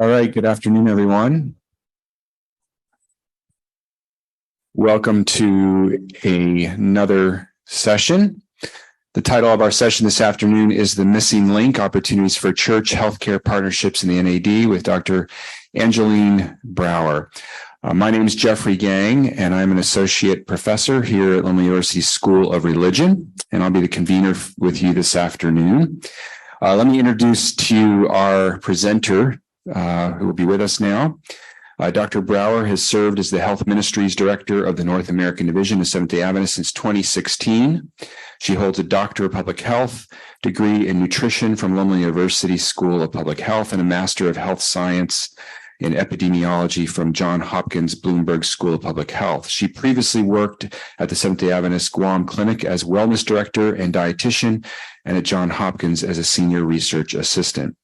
All right, good afternoon, everyone. Welcome to another session. The title of our session this afternoon is The Missing Link, Opportunities for Church Healthcare Partnerships in the NAD with Dr. Angeline Brauer. My name is Jeffrey Gang, and I'm an associate professor here at Loma University School of Religion, and I'll be the convener with you this afternoon. Let me introduce to you our presenter, who will be with us now. Dr. Brauer has served as the Health Ministries Director of the North American Division of Seventh-day Adventists since 2016. She holds a Doctor of Public Health degree in Nutrition from Loma University School of Public Health and a Master of Health Science in Epidemiology from Johns Hopkins Bloomberg School of Public Health. She previously worked at the Seventh-day Adventist Guam Clinic as Wellness Director and Dietitian, and at Johns Hopkins as a Senior Research Assistant.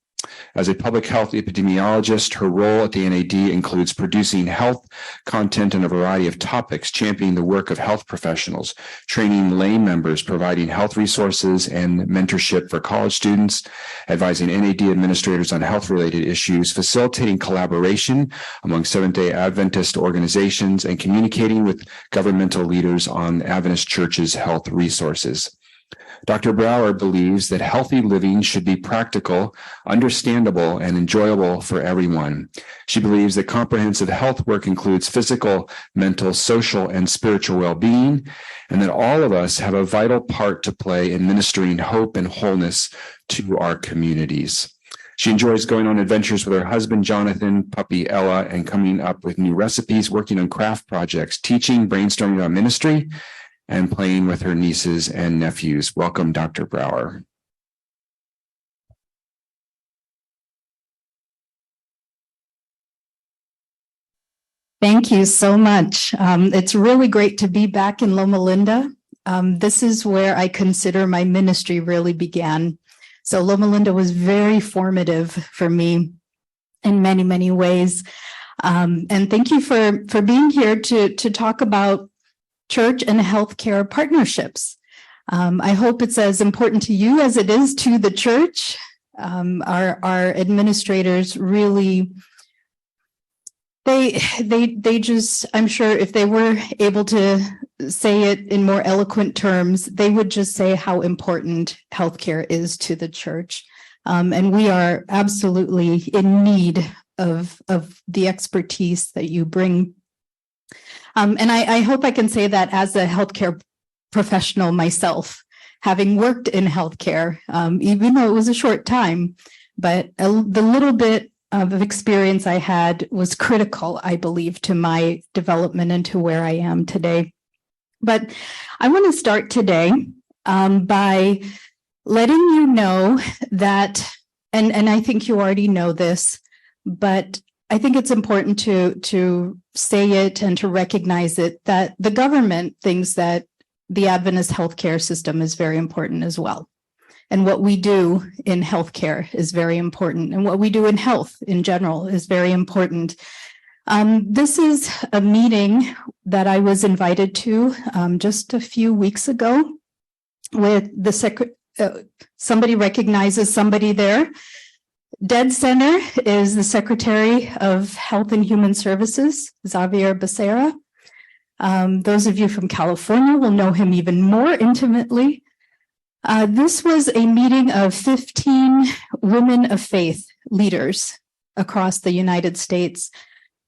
As a public health epidemiologist, her role at the NAD includes producing health content on a variety of topics, championing the work of health professionals, training lay members, providing health resources and mentorship for college students, advising NAD administrators on health-related issues, facilitating collaboration among Seventh-day Adventist organizations, and communicating with governmental leaders on Adventist churches' health resources. Dr. Brauer believes that healthy living should be practical, understandable, and enjoyable for everyone. She believes that comprehensive health work includes physical, mental, social, and spiritual well-being, and that all of us have a vital part to play in ministering hope and wholeness to our communities. She enjoys going on adventures with her husband, Jonathan, puppy Ella, and coming up with new recipes, working on craft projects, teaching, brainstorming about ministry, and playing with her nieces and nephews. Welcome, Dr. Brauer. Thank you so much. It's really great to be back in Loma Linda. This is where I consider my ministry really began. So Loma Linda was very formative for me in many, many ways. And thank you for being here to talk about church and healthcare partnerships. I hope it's as important to you as it is to the church. Our administrators really, they just, I'm sure if they were able to say it in more eloquent terms, they would just say how important healthcare is to the church. And we are absolutely in need of the expertise that you bring. And I hope I can say that as a healthcare professional myself, having worked in healthcare, even though it was a short time, but the little bit of experience I had was critical, I believe, to my development and to where I am today. But I want to start today by letting you know that, and I think you already know this, but I think it's important to say it and to recognize it, that the government thinks that the Adventist healthcare system is very important as well. And what we do in healthcare is very important. And what we do in health in general is very important. This is a meeting that I was invited to just a few weeks ago with the somebody recognizes somebody there. Dead center is the Secretary of Health and Human Services, Xavier Becerra. Those of you from California will know him even more intimately. This was a meeting of 15 women of faith leaders across the United States.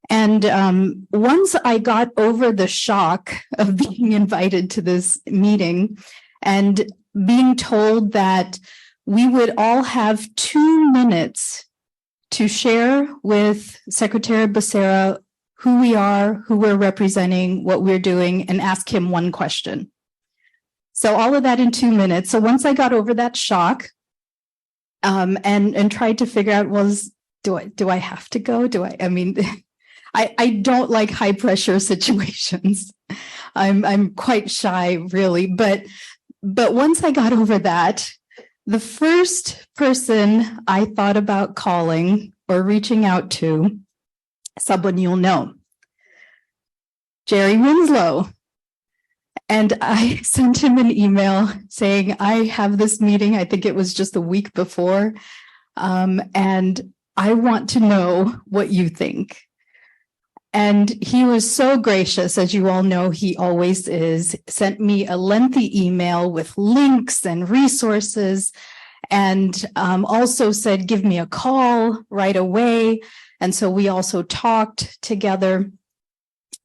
And once I got over the shock of being invited to this meeting and being told that we would all have 2 minutes to share with Secretary Becerra who we are, who we're representing, what we're doing, and ask him one question. So all of that in 2 minutes. So once I got over that shock and tried to figure out, do I have to go? I don't like high pressure situations. I'm quite shy, really. But once I got over that, the first person I thought about calling or reaching out to, someone you'll know, Jerry Winslow. And I sent him an email saying, I have this meeting, I think it was just a week before, and I want to know what you think. And he was so gracious, as you all know, he always is, sent me a lengthy email with links and resources, and also said, give me a call right away. And so we also talked together.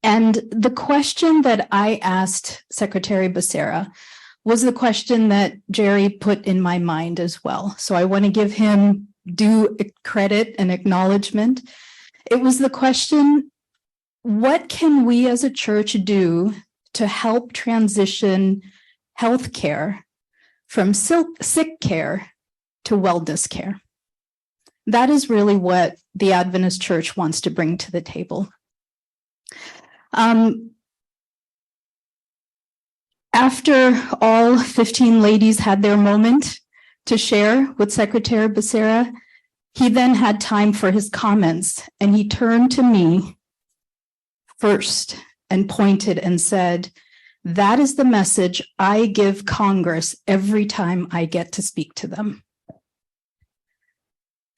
And the question that I asked Secretary Becerra was the question that Jerry put in my mind as well. So I want to give him due credit and acknowledgement. It was the question, what can we as a church do to help transition healthcare from sick care to wellness care? That is really what the Adventist Church wants to bring to the table. After all 15 ladies had their moment to share with Secretary Becerra, he then had time for his comments, and he turned to me first and pointed and said, that is the message I give Congress every time I get to speak to them.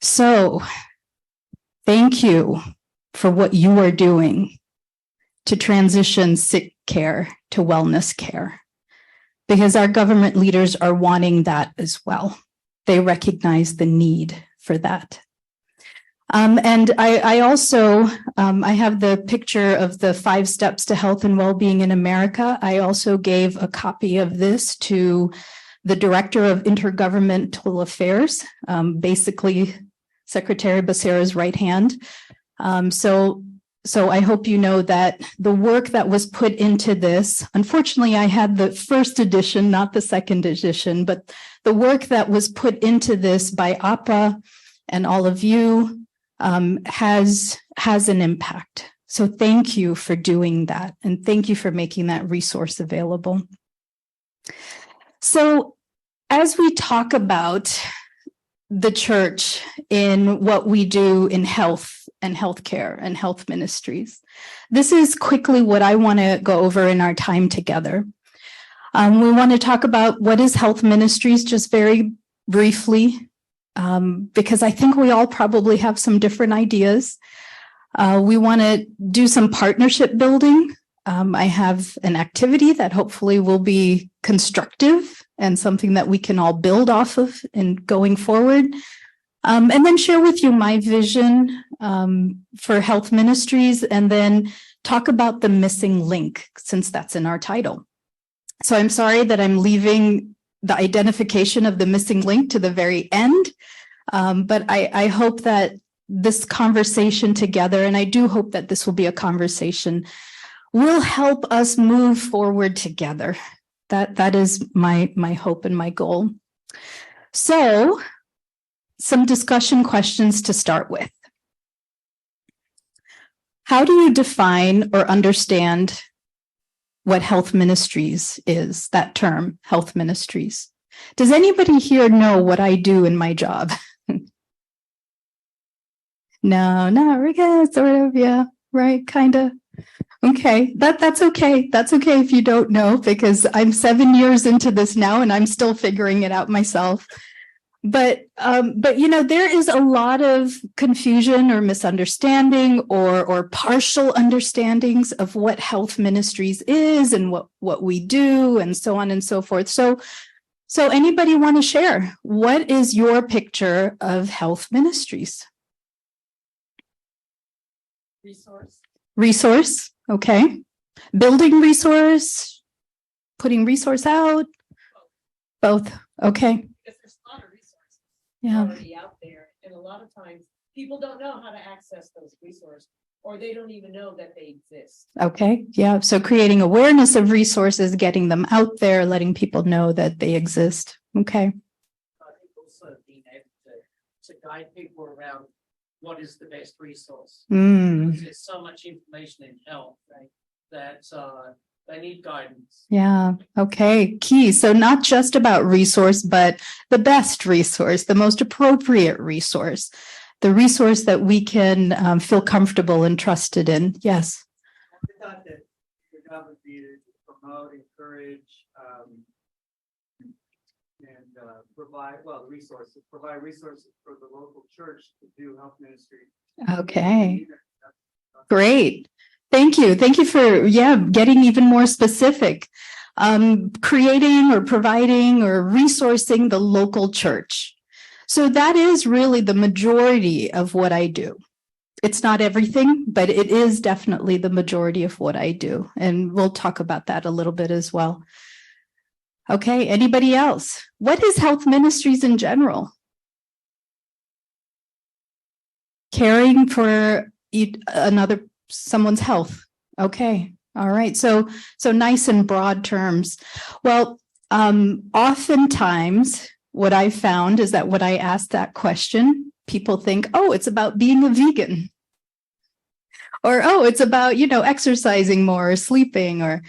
So thank you for what you are doing to transition sick care to wellness care, because our government leaders are wanting that as well. They recognize the need for that. And I also, I have the picture of the 5 steps to health and well-being in America. I also gave a copy of this to the Director of Intergovernmental Affairs, basically Secretary Becerra's right hand. So I hope you know that the work that was put into this, unfortunately, I had the first edition, not the second edition, but the work that was put into this by APA and all of you has an impact. So thank you for doing that. And thank you for making that resource available. So as we talk about the church in what we do in health and healthcare and health ministries, this is quickly what I want to go over in our time together. We want to talk about what is health ministries just very briefly, because I think we all probably have some different ideas. We want to do some partnership building. I have an activity that hopefully will be constructive and something that we can all build off of in going forward. And then share with you my vision for health ministries, and then talk about the missing link, since that's in our title. So I'm sorry that I'm leaving the identification of the missing link to the very end, but I hope that this conversation together, and I do hope that this will be a conversation, will help us move forward together. That is my hope and my goal. So, some discussion questions to start with. How do you define or understand what health ministries is, that term, health ministries? Does anybody here know what I do in my job? No, not really, sort of, yeah, right, kind of. Okay, that's okay. That's okay if you don't know, because I'm 7 years into this now and I'm still figuring it out myself. But you know, there is a lot of confusion or misunderstanding or partial understandings of what health ministries is and what we do and so on and so forth. So anybody want to share? What is your picture of health ministries? Resource, okay. Building resource, putting resource out, both, okay. Because there's a lot of resources already out there, and a lot of times people don't know how to access those resources, or they don't even know that they exist. Okay, yeah, so creating awareness of resources, getting them out there, letting people know that they exist. Okay. I think also being able to guide people around what is the best resource. Because there's so much information in health, right, that they need guidance. Yeah, okay, key. So not just about resource, but the best resource, the most appropriate resource, the resource that we can feel comfortable and trusted in. Yes. I thought that the government needed to promote, encourage, and provide resources for the local church to do health ministry. Okay, great. Thank you. Thank you for, getting even more specific. Creating or providing or resourcing the local church. So that is really the majority of what I do. It's not everything, but it is definitely the majority of what I do. And we'll talk about that a little bit as well. Okay, anybody else? What is health ministries in general? Caring for someone's health. Okay, all right. So nice and broad terms. Well, oftentimes what I found is that when I ask that question, people think, oh, it's about being a vegan. Or, oh, it's about, exercising more or sleeping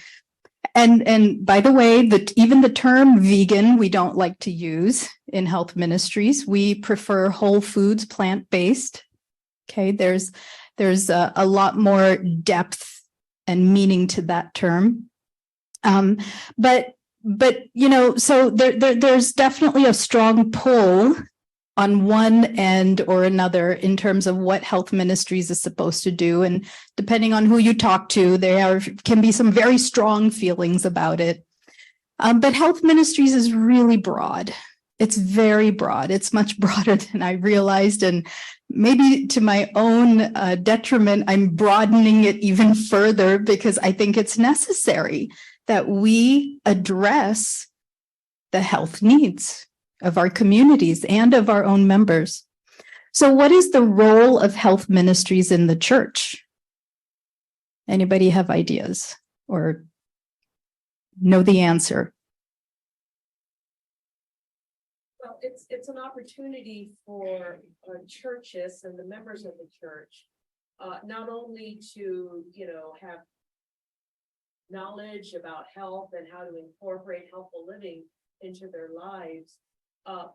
and by the way, even the term vegan, we don't like to use in health ministries. We prefer whole foods, plant-based. Okay, there's a lot more depth and meaning to that term. But so there's definitely a strong pull on one end or another in terms of what health ministries is supposed to do. And depending on who you talk to, can be some very strong feelings about it. But health ministries is really broad. It's very broad. It's much broader than I realized. And maybe to my own detriment, I'm broadening it even further because I think it's necessary that we address the health needs of our communities and of our own members. So what is the role of health ministries in the church? Anybody have ideas or know the answer? Well, it's an opportunity for churches and the members of the church, not only to, have knowledge about health and how to incorporate healthful living into their lives,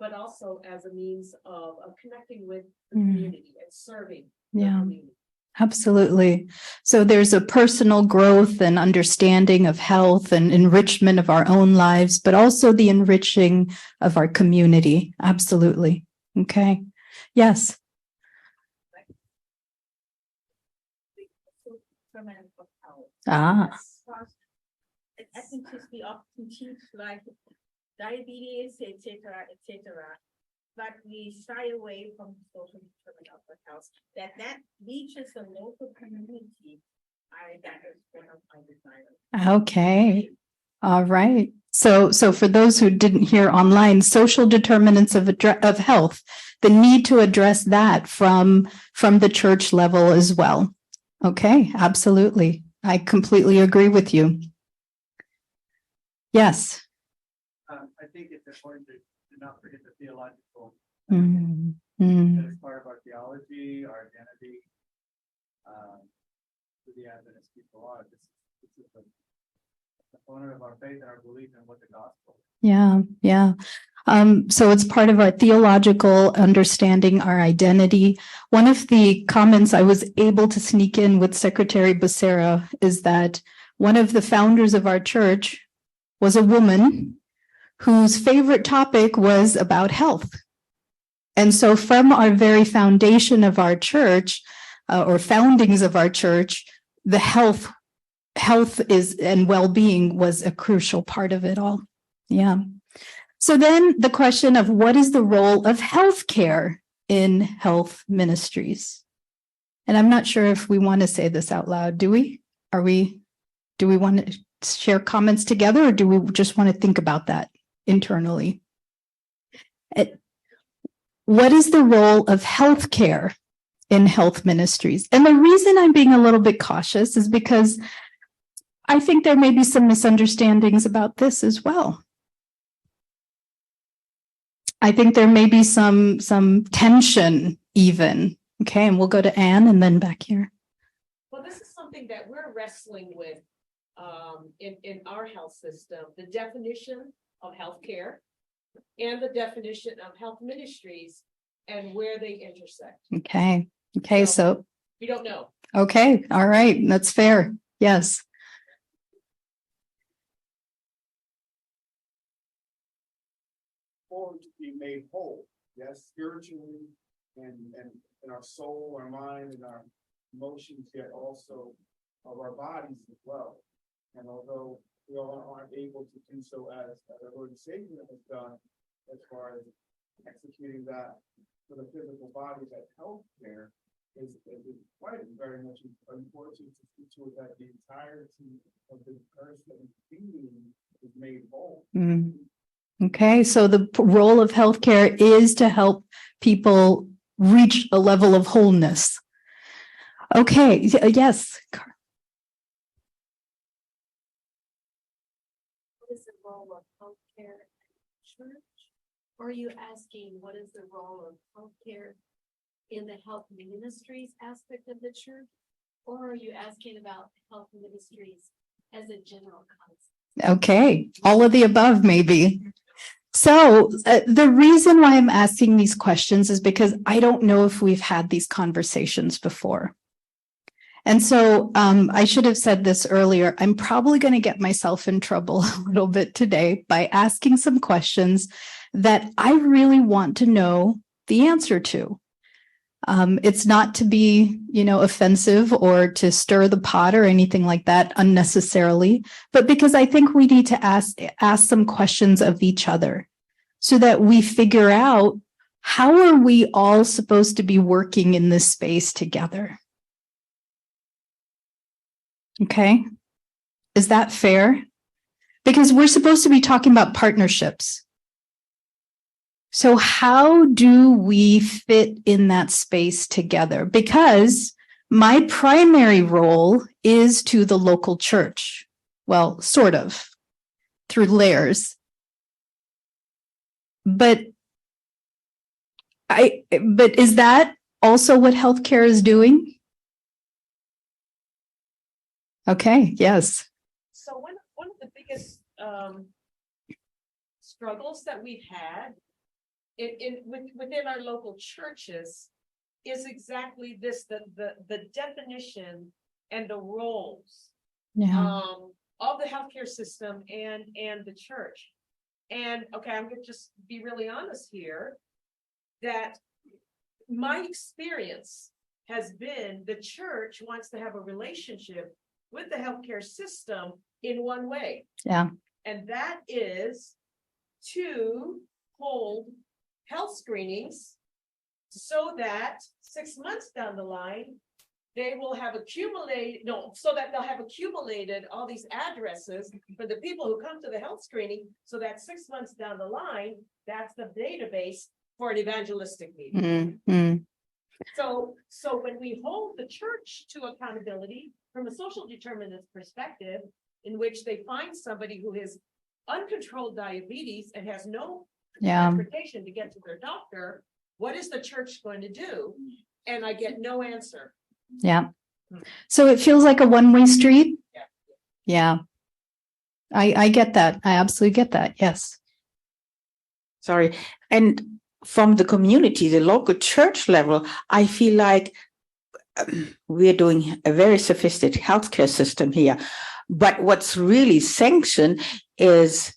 but also as a means of connecting with the community and serving the community. Absolutely. So there's a personal growth and understanding of health and enrichment of our own lives, but also the enriching of our community. Absolutely. Okay. Yes. Adventist we often teach like diabetes, etc., but we shy away from social determinants of health. That reaches the local community. That is one of my desires. Okay. All right. So for those who didn't hear online, social determinants of health, the need to address that from the church level as well. Okay, absolutely. I completely agree with you. Yes. I think it's important to not forget the theological. Mm. That is part of our theology, our identity. Who the Adventist people are. This is the component of our faith and our belief in what the gospel is. Yeah. So it's part of our theological understanding, our identity. One of the comments I was able to sneak in with Secretary Becerra is that one of the founders of our church was a woman whose favorite topic was about health. And so from our very foundation of our church, or foundings of our church, the health is and well-being was a crucial part of it all. Yeah. So then the question of what is the role of healthcare in health ministries? And I'm not sure if we want to say this out loud. Do we? Do we want to share comments together, or do we just want to think about that internally? What is the role of healthcare in health ministries? And the reason I'm being a little bit cautious is because I think there may be some misunderstandings about this as well. I think there may be some tension even. Okay, and we'll go to Anne and then back here. Well, this is something that we're wrestling with in our health system, the definition of healthcare and the definition of health ministries and where they intersect. Okay, so we don't know. Okay, all right, that's fair. Yes. made whole, yes, spiritually and in our soul, our mind, and our emotions, yet also of our bodies as well. And although we all aren't able to do so as our Lord and Savior has done, as far as executing that for the physical body, that healthcare is quite very much important to see to it that the entirety of the person being is made whole. Mm. Okay, so the role of healthcare is to help people reach a level of wholeness. Okay, yes. What is the role of healthcare in the church? Or are you asking what is the role of healthcare in the health ministries aspect of the church? Or are you asking about health ministries as a general concept? Okay, all of the above, maybe. So the reason why I'm asking these questions is because I don't know if we've had these conversations before. And so I should have said this earlier. I'm probably going to get myself in trouble a little bit today by asking some questions that I really want to know the answer to. It's not to be, offensive or to stir the pot or anything like that unnecessarily, but because I think we need to ask some questions of each other so that we figure out how are we all supposed to be working in this space together. Okay. Is that fair? Because we're supposed to be talking about partnerships. So how do we fit in that space together? Because my primary role is to the local church. Well, sort of, through layers. But is that also what healthcare is doing? Okay, yes. So one of the biggest struggles that we've had within our local churches is exactly this, the definition and the roles of the healthcare system and the church. And okay, I'm gonna just be really honest here, that my experience has been the church wants to have a relationship with the healthcare system in one way. Yeah. And that is to hold health screenings so that 6 months down the line, they will have accumulated all these addresses for the people who come to the health screening, so that 6 months down the line, that's the database for an evangelistic meeting. Mm-hmm. So when we hold the church to accountability from a social determinants perspective, in which they find somebody who has uncontrolled diabetes and has no transportation to get to their doctor, what is the church going to do? And I get no answer. Yeah. So it feels like a one-way street. Yeah. I get that. I absolutely get that. Yes. Sorry. And from the community, the local church level, I feel like we're doing a very sophisticated healthcare system here. But what's really sanctioned is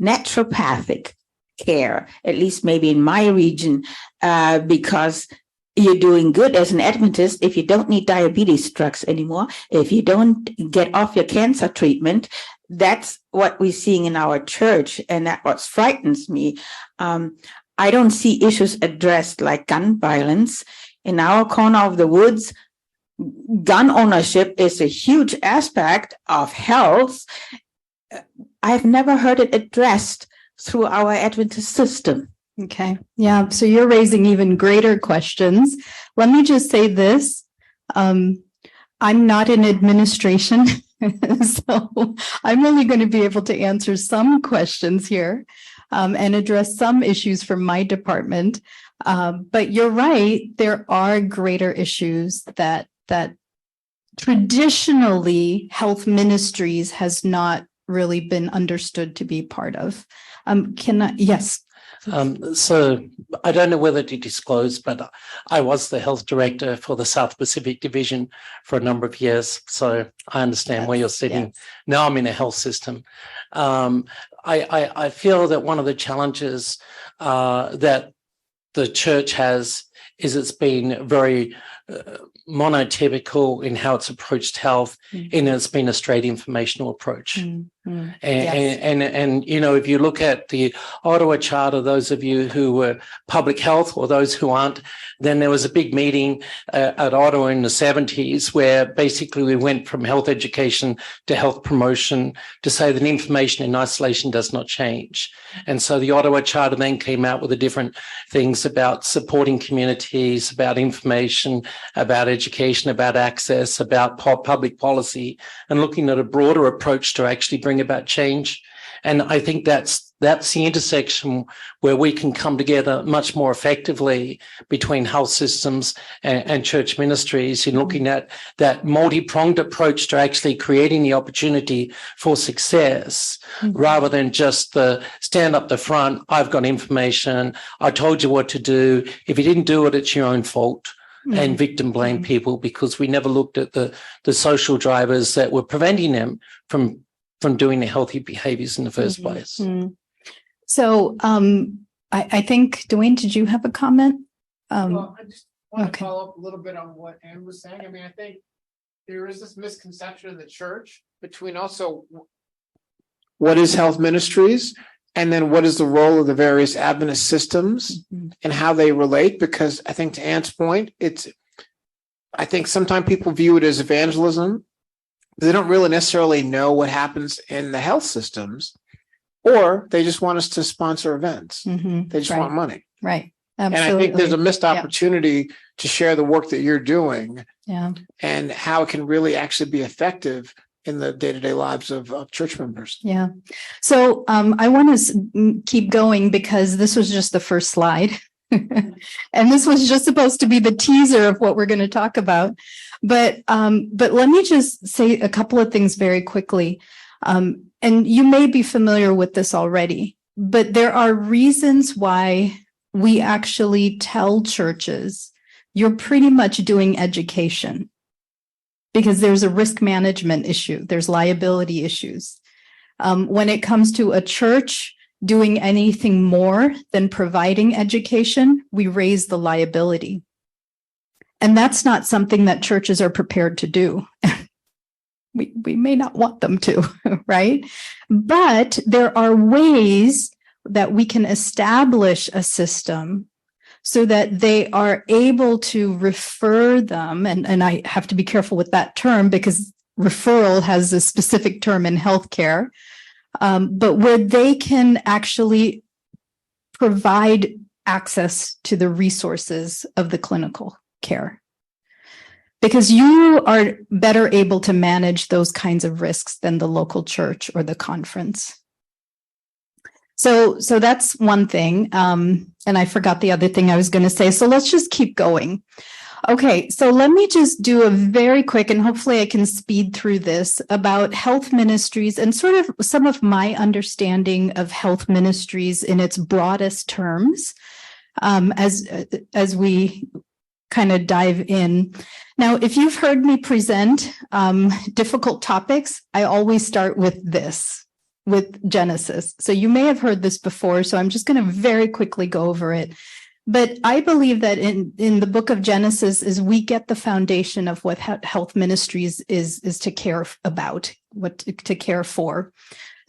naturopathic care, at least maybe in my region, because you're doing good as an Adventist if you don't need diabetes drugs anymore, if you don't get off your cancer treatment. That's what we're seeing in our church, and that's what frightens me. I don't see issues addressed like gun violence. In our corner of the woods, gun ownership is a huge aspect of health. I've never heard it addressed through our Adventist system. Okay. Yeah. So you're raising even greater questions. Let me just say this. I'm not in administration, so I'm only going to be able to answer some questions here and address some issues from my department. But you're right. There are greater issues that traditionally health ministries has not really been understood to be part of. Yes. So I don't know whether to disclose, but I was the health director for the South Pacific Division for a number of years. So I understand where you're sitting. Yes. Now I'm in a health system. I feel that one of the challenges that the church has is it's been very monotypical in how it's approached health, and it's been a straight informational approach. And you know, if you look at the Ottawa Charter, those of you who were public health or those who aren't, then there was a big meeting at Ottawa in the 70s where basically we went from health education to health promotion to say that information in isolation does not change. And so the Ottawa Charter then came out with the different things about supporting communities, about information, about education, about access, about public policy, and looking at a broader approach to actually bring about change. And I think that's the intersection where we can come together much more effectively between health systems and church ministries in looking at that multi-pronged approach to actually creating the opportunity for success, rather than just the stand up the front, I've got information, I told you what to do. If you didn't do it, it's your own fault. And victim blame people, because we never looked at the social drivers that were preventing them from doing the healthy behaviors in the first place. So I think, Dwayne, did you have a comment? Well, I just want okay. to follow up a little bit on what Anne was saying. I mean, I think there is this misconception in the church between also what is health ministries and then what is the role of the various Adventist systems and how they relate. Because I think, to Anne's point, I think sometimes people view it as evangelism. They don't really necessarily know what happens in the health systems, or they just want us to sponsor events. They just want money. Right. Absolutely. And I think there's a missed opportunity to share the work that you're doing and how it can really actually be effective in the day-to-day lives of church members. Yeah. So I want to keep going because this was just the first slide. And this was just supposed to be the teaser of what we're going to talk about. But let me just say a couple of things very quickly. And you may be familiar with this already, but there are reasons why we actually tell churches, you're pretty much doing education, because there's a risk management issue. There's liability issues. When it comes to a church doing anything more than providing education, we raise the liability. And that's not something that churches are prepared to do. We may not want them to, right? But there are ways that we can establish a system so that they are able to refer them. And I have to be careful with that term because referral has a specific term in healthcare, but where they can actually provide access to the resources of the clinical care. Because you are better able to manage those kinds of risks than the local church or the conference. So that's one thing. And I forgot the other thing I was going to say. So let's just keep going. Okay, so let me just do a very quick, and hopefully I can speed through this, about health ministries and sort of some of my understanding of health ministries in its broadest terms, as we kind of dive in. Now, if you've heard me present difficult topics, I always start with this, with Genesis. So you may have heard this before, so I'm just going to very quickly go over it. But I believe that in the book of Genesis is we get the foundation of what health ministries is to care about, what to care for.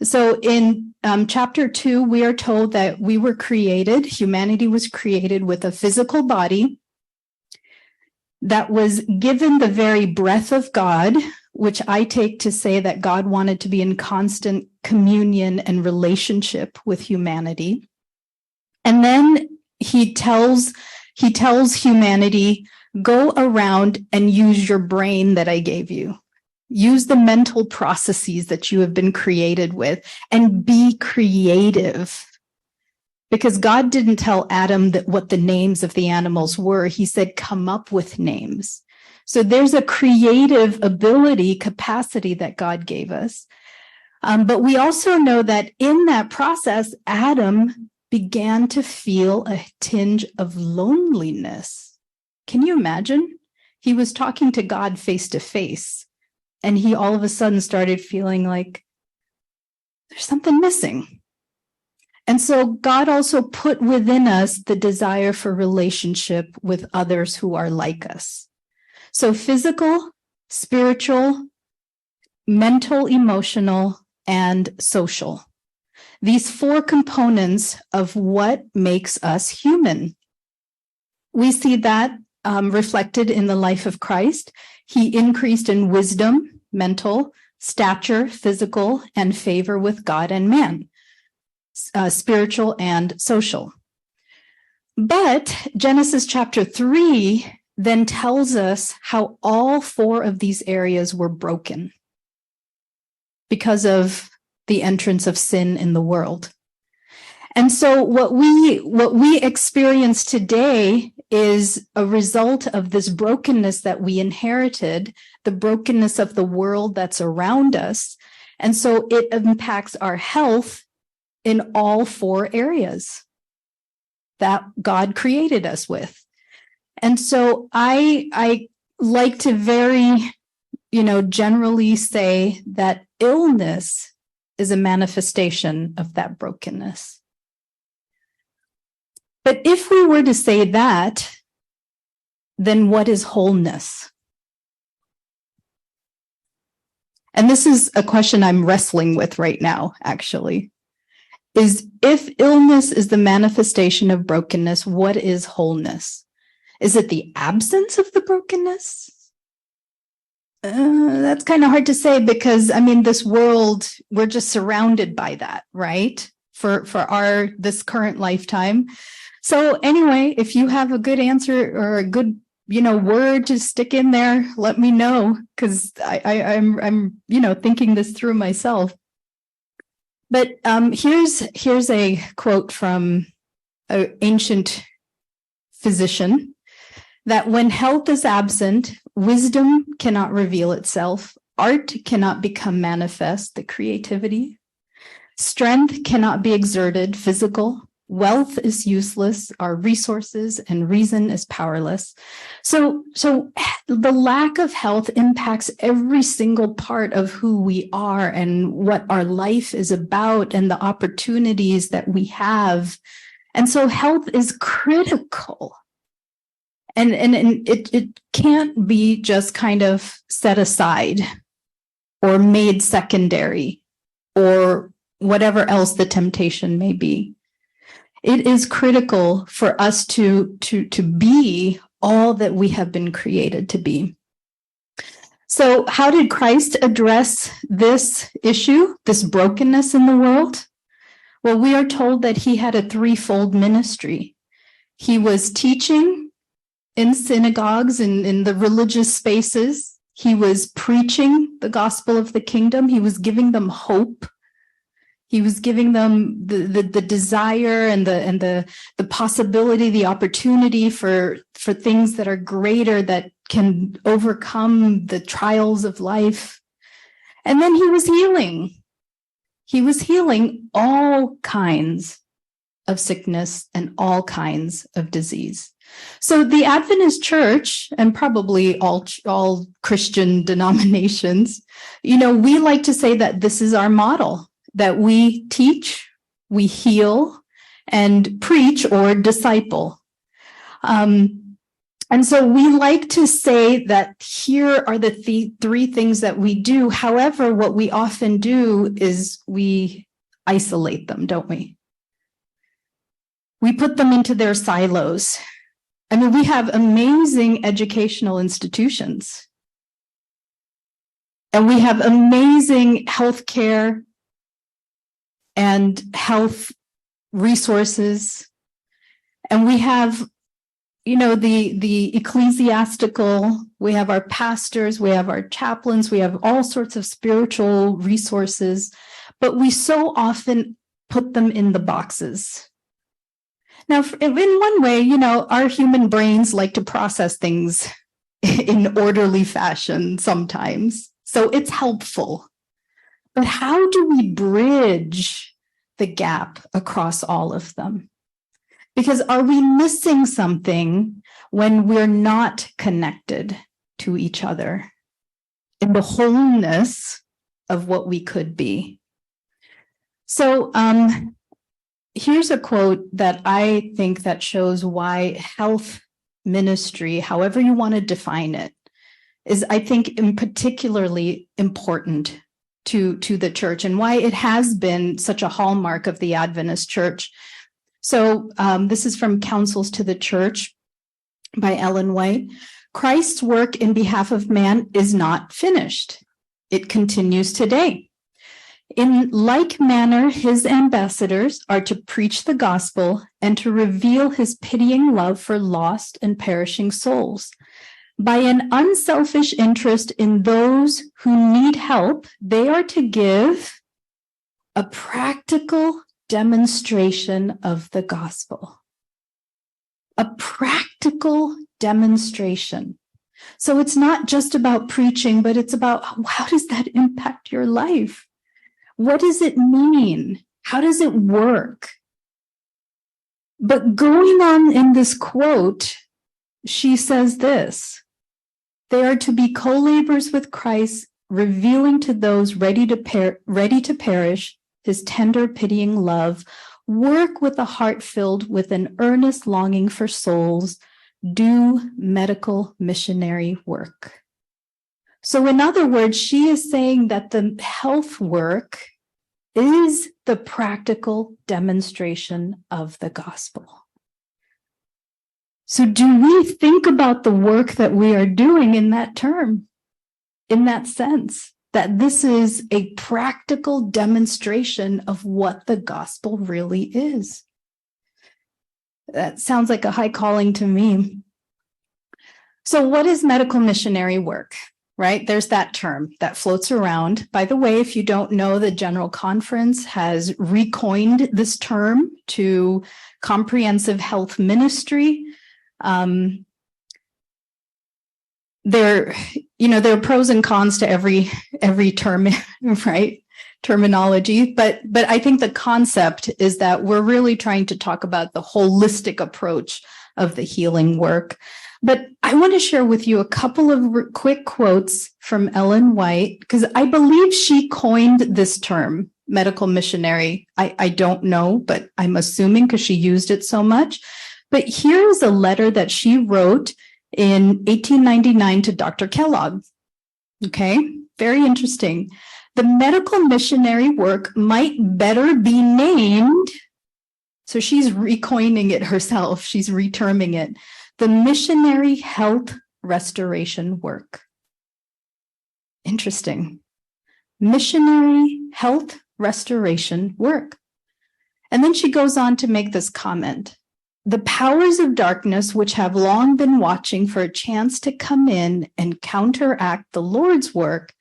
So in chapter 2, we are told that we were created, humanity was created with a physical body that was given the very breath of God, which I take to say that God wanted to be in constant communion and relationship with humanity. And then he tells humanity, go around and use your brain that I gave you. Use the mental processes that you have been created with and be creative. Because God didn't tell Adam that what the names of the animals were. He said, come up with names. So there's a creative ability, capacity that God gave us. But we also know that in that process, Adam began to feel a tinge of loneliness. Can you imagine? He was talking to God face to face, and he all of a sudden started feeling like, there's something missing. And so God also put within us the desire for relationship with others who are like us. So physical, spiritual, mental, emotional, and social. These four components of what makes us human. We see that reflected in the life of Christ. He increased in wisdom, mental, stature, physical, and favor with God and man, spiritual and social. But Genesis chapter 3 then tells us how all four of these areas were broken because of the entrance of sin in the world. And so what we experience today is a result of this brokenness that we inherited, the brokenness of the world that's around us. And so it impacts our health in all four areas that God created us with. And so I like to very, generally say that illness is a manifestation of that brokenness. But if we were to say that, then what is wholeness? And this is a question I'm wrestling with right now, actually. Is if illness is the manifestation of brokenness, what is wholeness? Is it the absence of the brokenness? That's kind of hard to say because, this world, we're just surrounded by that, right? For this current lifetime. So anyway, if you have a good answer or a good, word to stick in there, let me know, because I'm thinking this through myself. But here's a quote from an ancient physician, that when health is absent, wisdom cannot reveal itself, art cannot become manifest, the creativity, strength cannot be exerted, physical, wealth is useless, our resources and reason is powerless. So the lack of health impacts every single part of who we are and what our life is about and the opportunities that we have. And so health is critical. And it can't be just kind of set aside or made secondary or whatever else the temptation may be. It is critical for us to be all that we have been created to be. So how did Christ address this issue, this brokenness in the world? Well, we are told that he had a threefold ministry. He was teaching in synagogues and in the religious spaces. He was preaching the gospel of the kingdom. He was giving them hope. He was giving them the desire and the possibility, the opportunity for things that are greater, that can overcome the trials of life. And then he was healing. He was healing all kinds of sickness and all kinds of disease. So the Adventist Church, and probably all Christian denominations, we like to say that this is our model, that we teach, we heal, and preach or disciple. And so we like to say that here are the three things that we do. However, what we often do is we isolate them, don't we? We put them into their silos. We have amazing educational institutions. And we have amazing healthcare and health resources. And we have, the ecclesiastical, we have our pastors, we have our chaplains, we have all sorts of spiritual resources, but we so often put them in the boxes. Now, in one way, our human brains like to process things in orderly fashion sometimes, so it's helpful. But how do we bridge the gap across all of them? Because are we missing something when we're not connected to each other in the wholeness of what we could be? So here's a quote that I think that shows why health ministry, however you want to define it, is, I think, particularly important to the church, and why it has been such a hallmark of the Adventist church. So this is from Counsels to the Church by Ellen White. Christ's work in behalf of man is not finished. It continues today. In like manner, his ambassadors are to preach the gospel and to reveal his pitying love for lost and perishing souls. By an unselfish interest in those who need help, they are to give a practical demonstration of the gospel. A practical demonstration. So it's not just about preaching, but it's about how does that impact your life? What does it mean? How does it work? But going on in this quote, she says this: they are to be co-laborers with Christ, revealing to those ready to perish his tender, pitying love, work with a heart filled with an earnest longing for souls, do medical missionary work. So in other words, she is saying that the health work is the practical demonstration of the gospel. So do we think about the work that we are doing in that term, in that sense, that this is a practical demonstration of what the gospel really is? That sounds like a high calling to me. So what is medical missionary work? Right? There's that term that floats around. By the way, if you don't know, the General Conference has recoined this term to comprehensive health ministry. There are pros and cons to every term, right? Terminology, but I think the concept is that we're really trying to talk about the holistic approach of the healing work. But I want to share with you a couple of quick quotes from Ellen White, because I believe she coined this term, medical missionary. I don't know, but I'm assuming because she used it so much. But here is a letter that she wrote in 1899 to Dr. Kellogg. Okay, very interesting. The medical missionary work might better be named. So she's recoining it herself. She's reterming it. The missionary health restoration work. Interesting. Missionary health restoration work. And then she goes on to make this comment. The powers of darkness, which have long been watching for a chance to come in and counteract the Lord's work,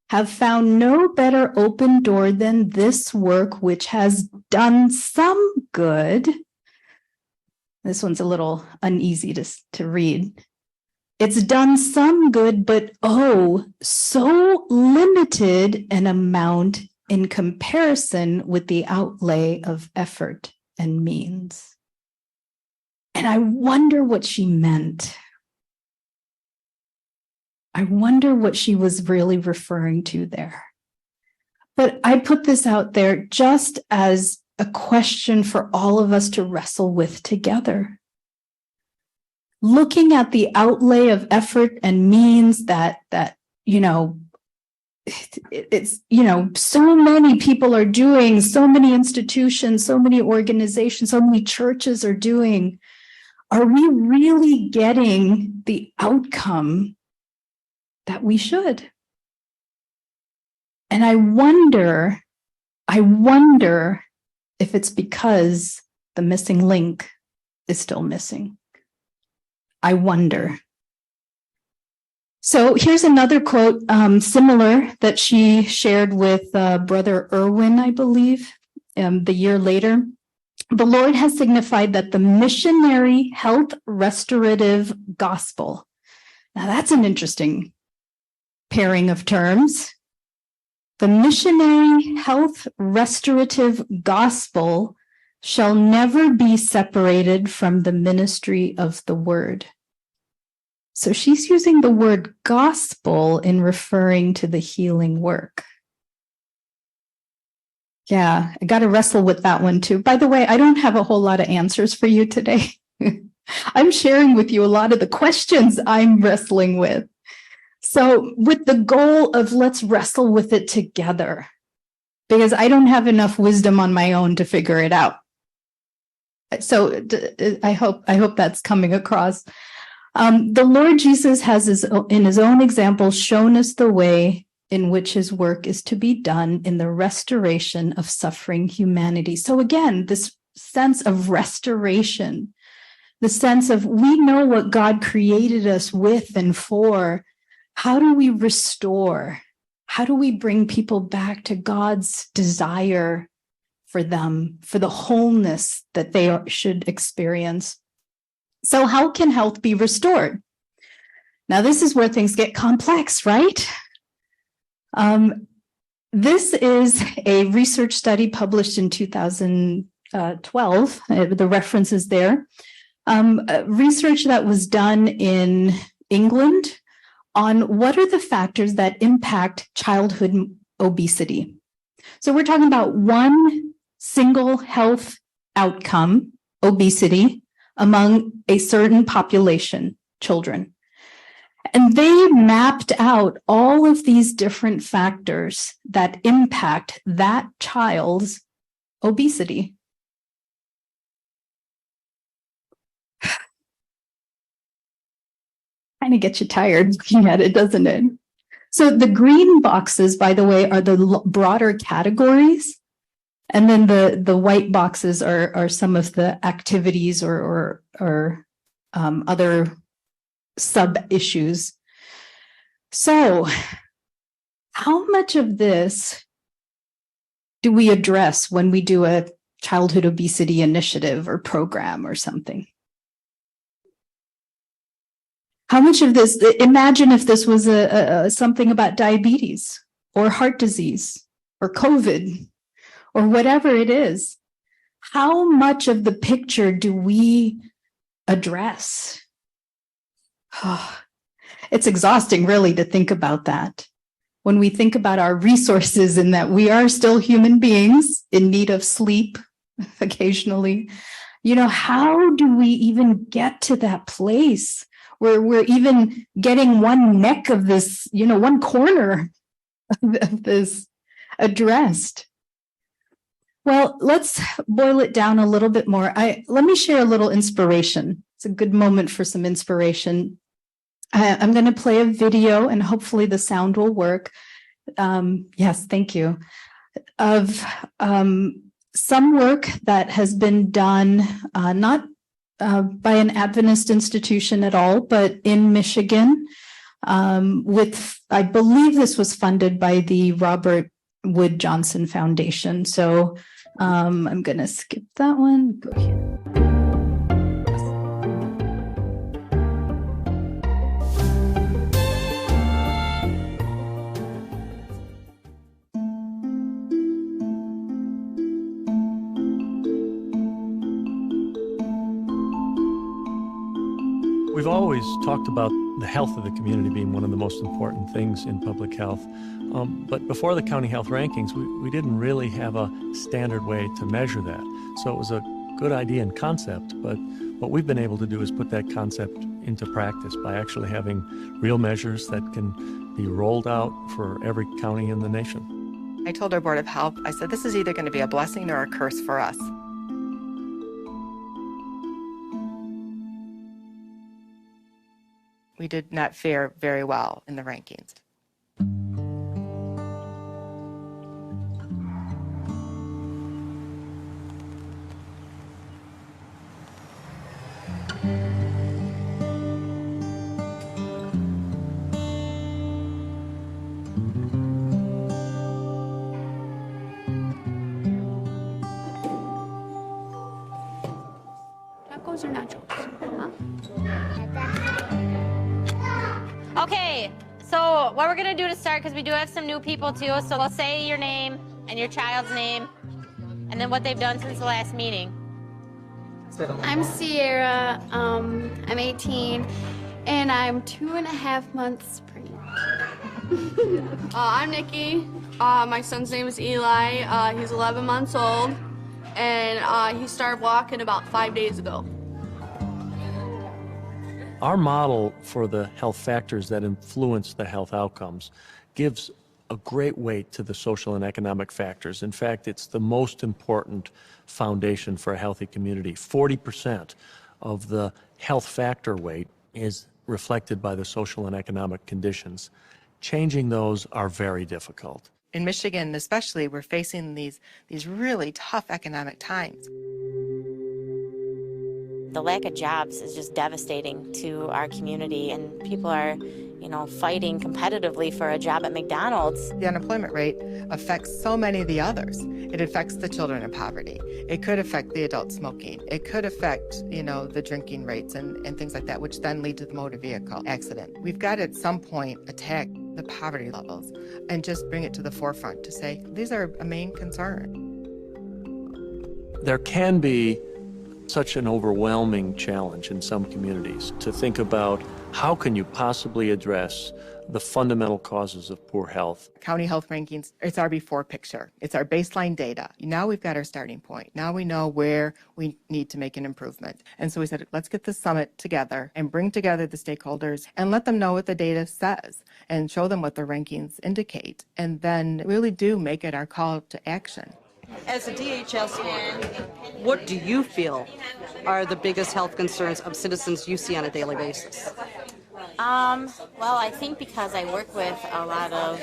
have found no better open door than this work, which has done some good. This one's a little uneasy to read. It's done some good, but oh, so limited an amount in comparison with the outlay of effort and means. And I wonder what she meant. I wonder what she was really referring to there. But I put this out there just as a question for all of us to wrestle with together. Looking at the outlay of effort and means that so many people are doing, so many institutions, so many organizations, so many churches are doing. Are we really getting the outcome that we should? And I wonder if it's because the missing link is still missing. I wonder. So here's another quote similar that she shared with Brother Irwin, I believe, the year later. The Lord has signified that the missionary health restorative gospel. Now that's an interesting pairing of terms. The missionary health restorative gospel shall never be separated from the ministry of the word. So she's using the word gospel in referring to the healing work. Yeah, I got to wrestle with that one too. By the way, I don't have a whole lot of answers for you today. I'm sharing with you a lot of the questions I'm wrestling with. So with the goal of let's wrestle with it together, because I don't have enough wisdom on my own to figure it out. So I hope that's coming across. The Lord Jesus has in his own example shown us the way in which his work is to be done in the restoration of suffering humanity. So again, this sense of restoration, the sense of we know what God created us with and for. How do we restore? How do we bring people back to God's desire for them, for the wholeness that they should experience? So how can health be restored? Now, this is where things get complex, right? This is a research study published in 2012. The reference is there. Research that was done in England on what are the factors that impact childhood obesity. So we're talking about one single health outcome, obesity, among a certain population, children. And they mapped out all of these different factors that impact that child's obesity. Kind of gets you tired looking at it, doesn't it? So the green boxes, by the way, are the broader categories. And then the white boxes are some of the activities or other sub-issues. So how much of this do we address when we do a childhood obesity initiative or program or something? How much of this, imagine if this was something about diabetes or heart disease or COVID or whatever it is. How much of the picture do we address? It's exhausting, really, to think about that. When we think about our resources and that we are still human beings in need of sleep occasionally, how do we even get to that place where we're even getting one neck of this, one corner of this addressed? Well, let's boil it down a little bit more. Let me share a little inspiration. It's a good moment for some inspiration. I'm going to play a video and hopefully the sound will work. Yes, thank you. Of some work that has been done, not by an Adventist institution at all, but in Michigan, I believe this was funded by the Robert Wood Johnson Foundation. So I'm going to skip that one. Go here. We've always talked about the health of the community being one of the most important things in public health. But before the county health rankings, we didn't really have a standard way to measure that. So it was a good idea and concept, but what we've been able to do is put that concept into practice by actually having real measures that can be rolled out for every county in the nation. I told our Board of Health, I said, this is either going to be a blessing or a curse for us. We did not fare very well in the rankings. Tacos or nachos? Huh? Okay, so what we're gonna do to start, because we do have some new people too, so let's say your name and your child's name, and then what they've done since the last meeting. I'm Sierra, I'm 18, and I'm 2.5 months pregnant. I'm Nikki. My son's name is Eli. He's 11 months old, and he started walking about 5 days ago. Our model for the health factors that influence the health outcomes gives a great weight to the social and economic factors. In fact, it's the most important foundation for a healthy community. 40% of the health factor weight is reflected by the social and economic conditions. Changing those are very difficult. In Michigan especially, we're facing these really tough economic times. The lack of jobs is just devastating to our community, and people are, fighting competitively for a job at McDonald's. The unemployment rate affects so many of the others. It affects the children in poverty. It could affect the adult smoking. It could affect, the drinking rates and things like that, which then lead to the motor vehicle accident. We've got to at some point attack the poverty levels and just bring it to the forefront to say, these are a main concern. There can be such an overwhelming challenge in some communities to think about how can you possibly address the fundamental causes of poor health. County health rankings, it's our before picture. It's our baseline data. Now we've got our starting point. Now we know where we need to make an improvement. And so we said, let's get the summit together and bring together the stakeholders and let them know what the data says and show them what the rankings indicate. And then really do make it our call to action. As a DHS worker, what do you feel are the biggest health concerns of citizens you see on a daily basis? Well, I think because I work with a lot of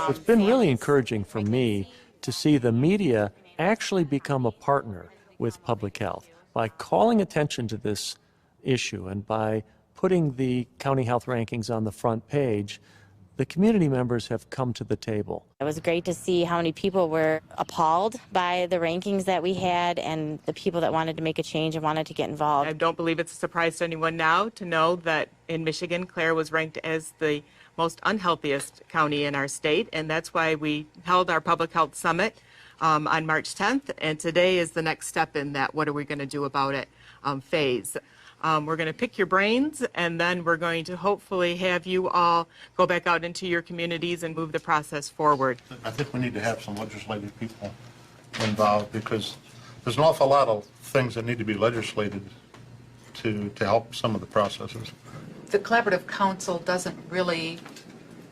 It's been really encouraging for me to see the media actually become a partner with public health by calling attention to this issue and by putting the county health rankings on the front page. The community members have come to the table. It was great to see how many people were appalled by the rankings that we had and the people that wanted to make a change and wanted to get involved. I don't believe it's a surprise to anyone now to know that in Michigan, Clare was ranked as the most unhealthiest county in our state, and that's why we held our public health summit on March 10th, and today is the next step in that what are we going to do about it phase. We're going to pick your brains, and then we're going to hopefully have you all go back out into your communities and move the process forward. I think we need to have some legislative people involved because there's an awful lot of things that need to be legislated to help some of the processes. The Collaborative Council doesn't really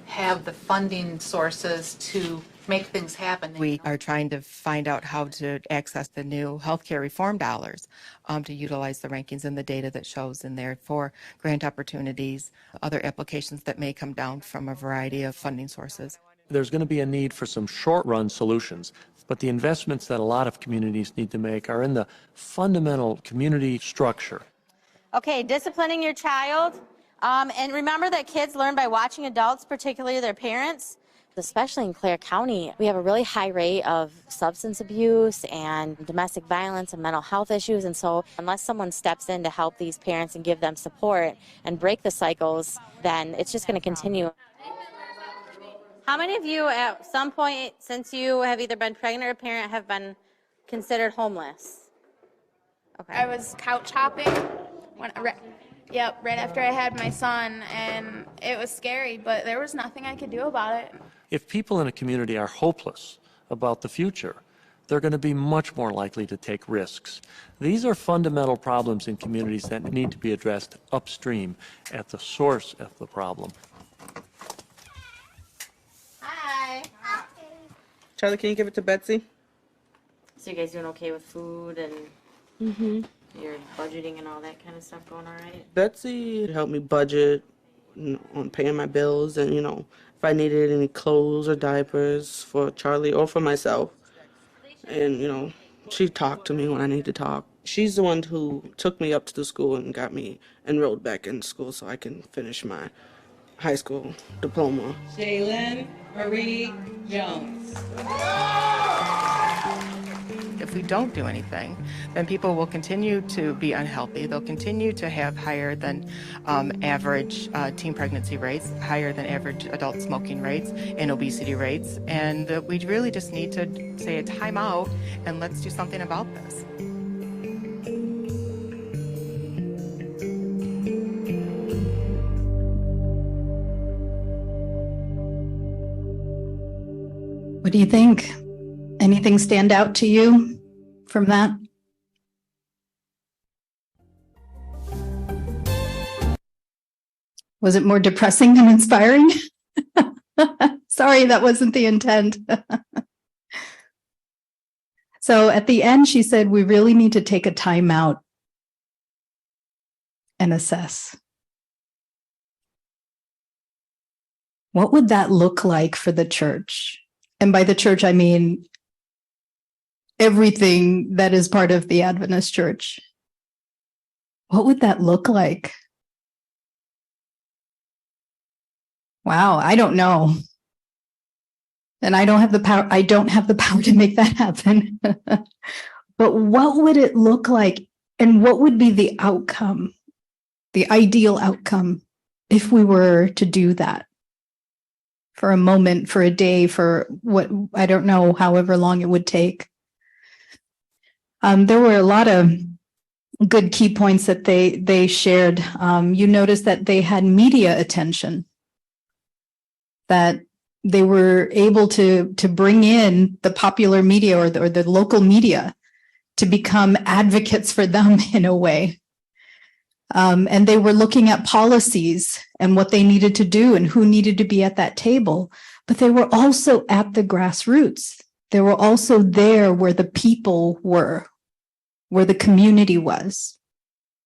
have the funding sources to make things happen. We are trying to find out how to access the new healthcare reform dollars to utilize the rankings and the data that shows in there for grant opportunities, other applications that may come down from a variety of funding sources. There's going to be a need for some short-run solutions, but the investments that a lot of communities need to make are in the fundamental community structure. Okay, disciplining your child. And remember that kids learn by watching adults, particularly their parents. Especially in Clare County, we have a really high rate of substance abuse and domestic violence and mental health issues. And so unless someone steps in to help these parents and give them support and break the cycles, then it's just going to continue. How many of you at some point since you have either been pregnant or a parent have been considered homeless? Okay. I was couch hopping right after I had my son, and it was scary, but there was nothing I could do about it. If people in a community are hopeless about the future, they're going to be much more likely to take risks. These are fundamental problems in communities that need to be addressed upstream at the source of the problem. Hi. Charlie, can you give it to Betsy? So you guys doing okay with food and your budgeting and all that kind of stuff going all right? Betsy helped me budget on paying my bills and, if I needed any clothes or diapers for Charlie or for myself. And, she talked to me when I needed to talk. She's the one who took me up to the school and got me enrolled back in school so I can finish my high school diploma. Shaylin Marie Jones. If we don't do anything, then people will continue to be unhealthy. They'll continue to have higher than average teen pregnancy rates, higher than average adult smoking rates, and obesity rates. And we really just need to say a time out and let's do something about this. What do you think? Anything stand out to you from that? Was it more depressing than inspiring? Sorry, that wasn't the intent. So at the end, she said, we really need to take a time out and assess. What would that look like for the church? And by the church, I mean everything that is part of the Adventist church. What would that look like? Wow, I don't know. And I don't have the power. I don't have the power to make that happen. But what would it look like? And what would be the outcome, the ideal outcome, if we were to do that for a moment, for a day, for what, I don't know, however long it would take. There were a lot of good key points that they shared. You notice that they had media attention, that they were able to bring in the popular media or the local media to become advocates for them in a way. And they were looking at policies and what they needed to do and who needed to be at that table. But they were also at the grassroots. They were also there where the people were, where the community was,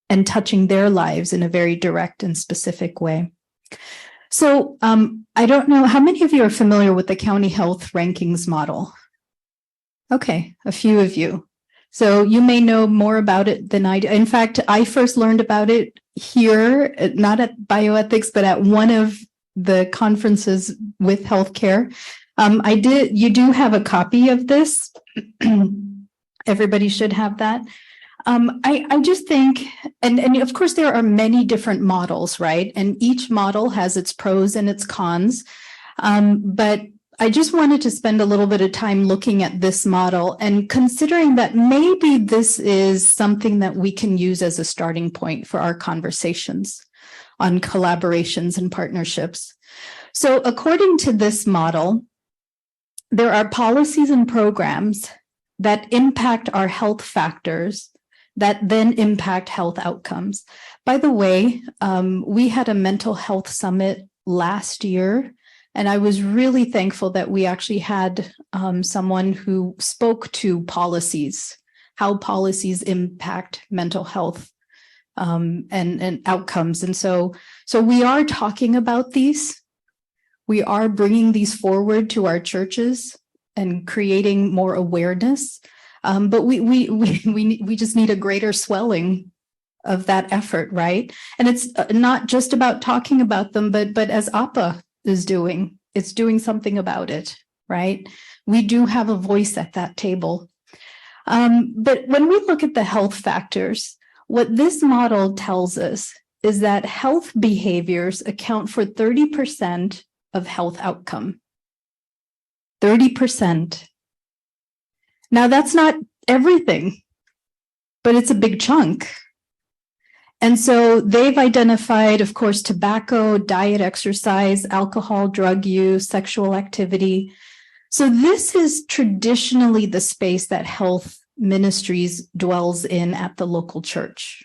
and touching their lives in a very direct and specific way. So I don't know, how many of you are familiar with the county health rankings model? Okay, a few of you. So you may know more about it than I do. In fact, I first learned about it here, not at Bioethics, but at one of the conferences with healthcare. You do have a copy of this. Everybody should have that. I just think, and of course there are many different models, right? And each model has its pros and its cons. But I just wanted to spend a little bit of time looking at this model and considering that maybe this is something that we can use as a starting point for our conversations on collaborations and partnerships. So according to this model, there are policies and programs that impact our health factors that then impact health outcomes. By the way, we had a mental health summit last year, and I was really thankful that we actually had someone who spoke to policies, how policies impact mental health and outcomes. And so we are talking about these. We are bringing these forward to our churches and creating more awareness. But we just need a greater swelling of that effort, right? And it's not just about talking about them, but as APA is doing, it's doing something about it, right? We do have a voice at that table. But when we look at the health factors, what this model tells us is that health behaviors account for 30% of health outcome. 30%. Now, that's not everything, but it's a big chunk. And so they've identified, of course, tobacco, diet, exercise, alcohol, drug use, sexual activity. So this is traditionally the space that health ministries dwells in at the local church.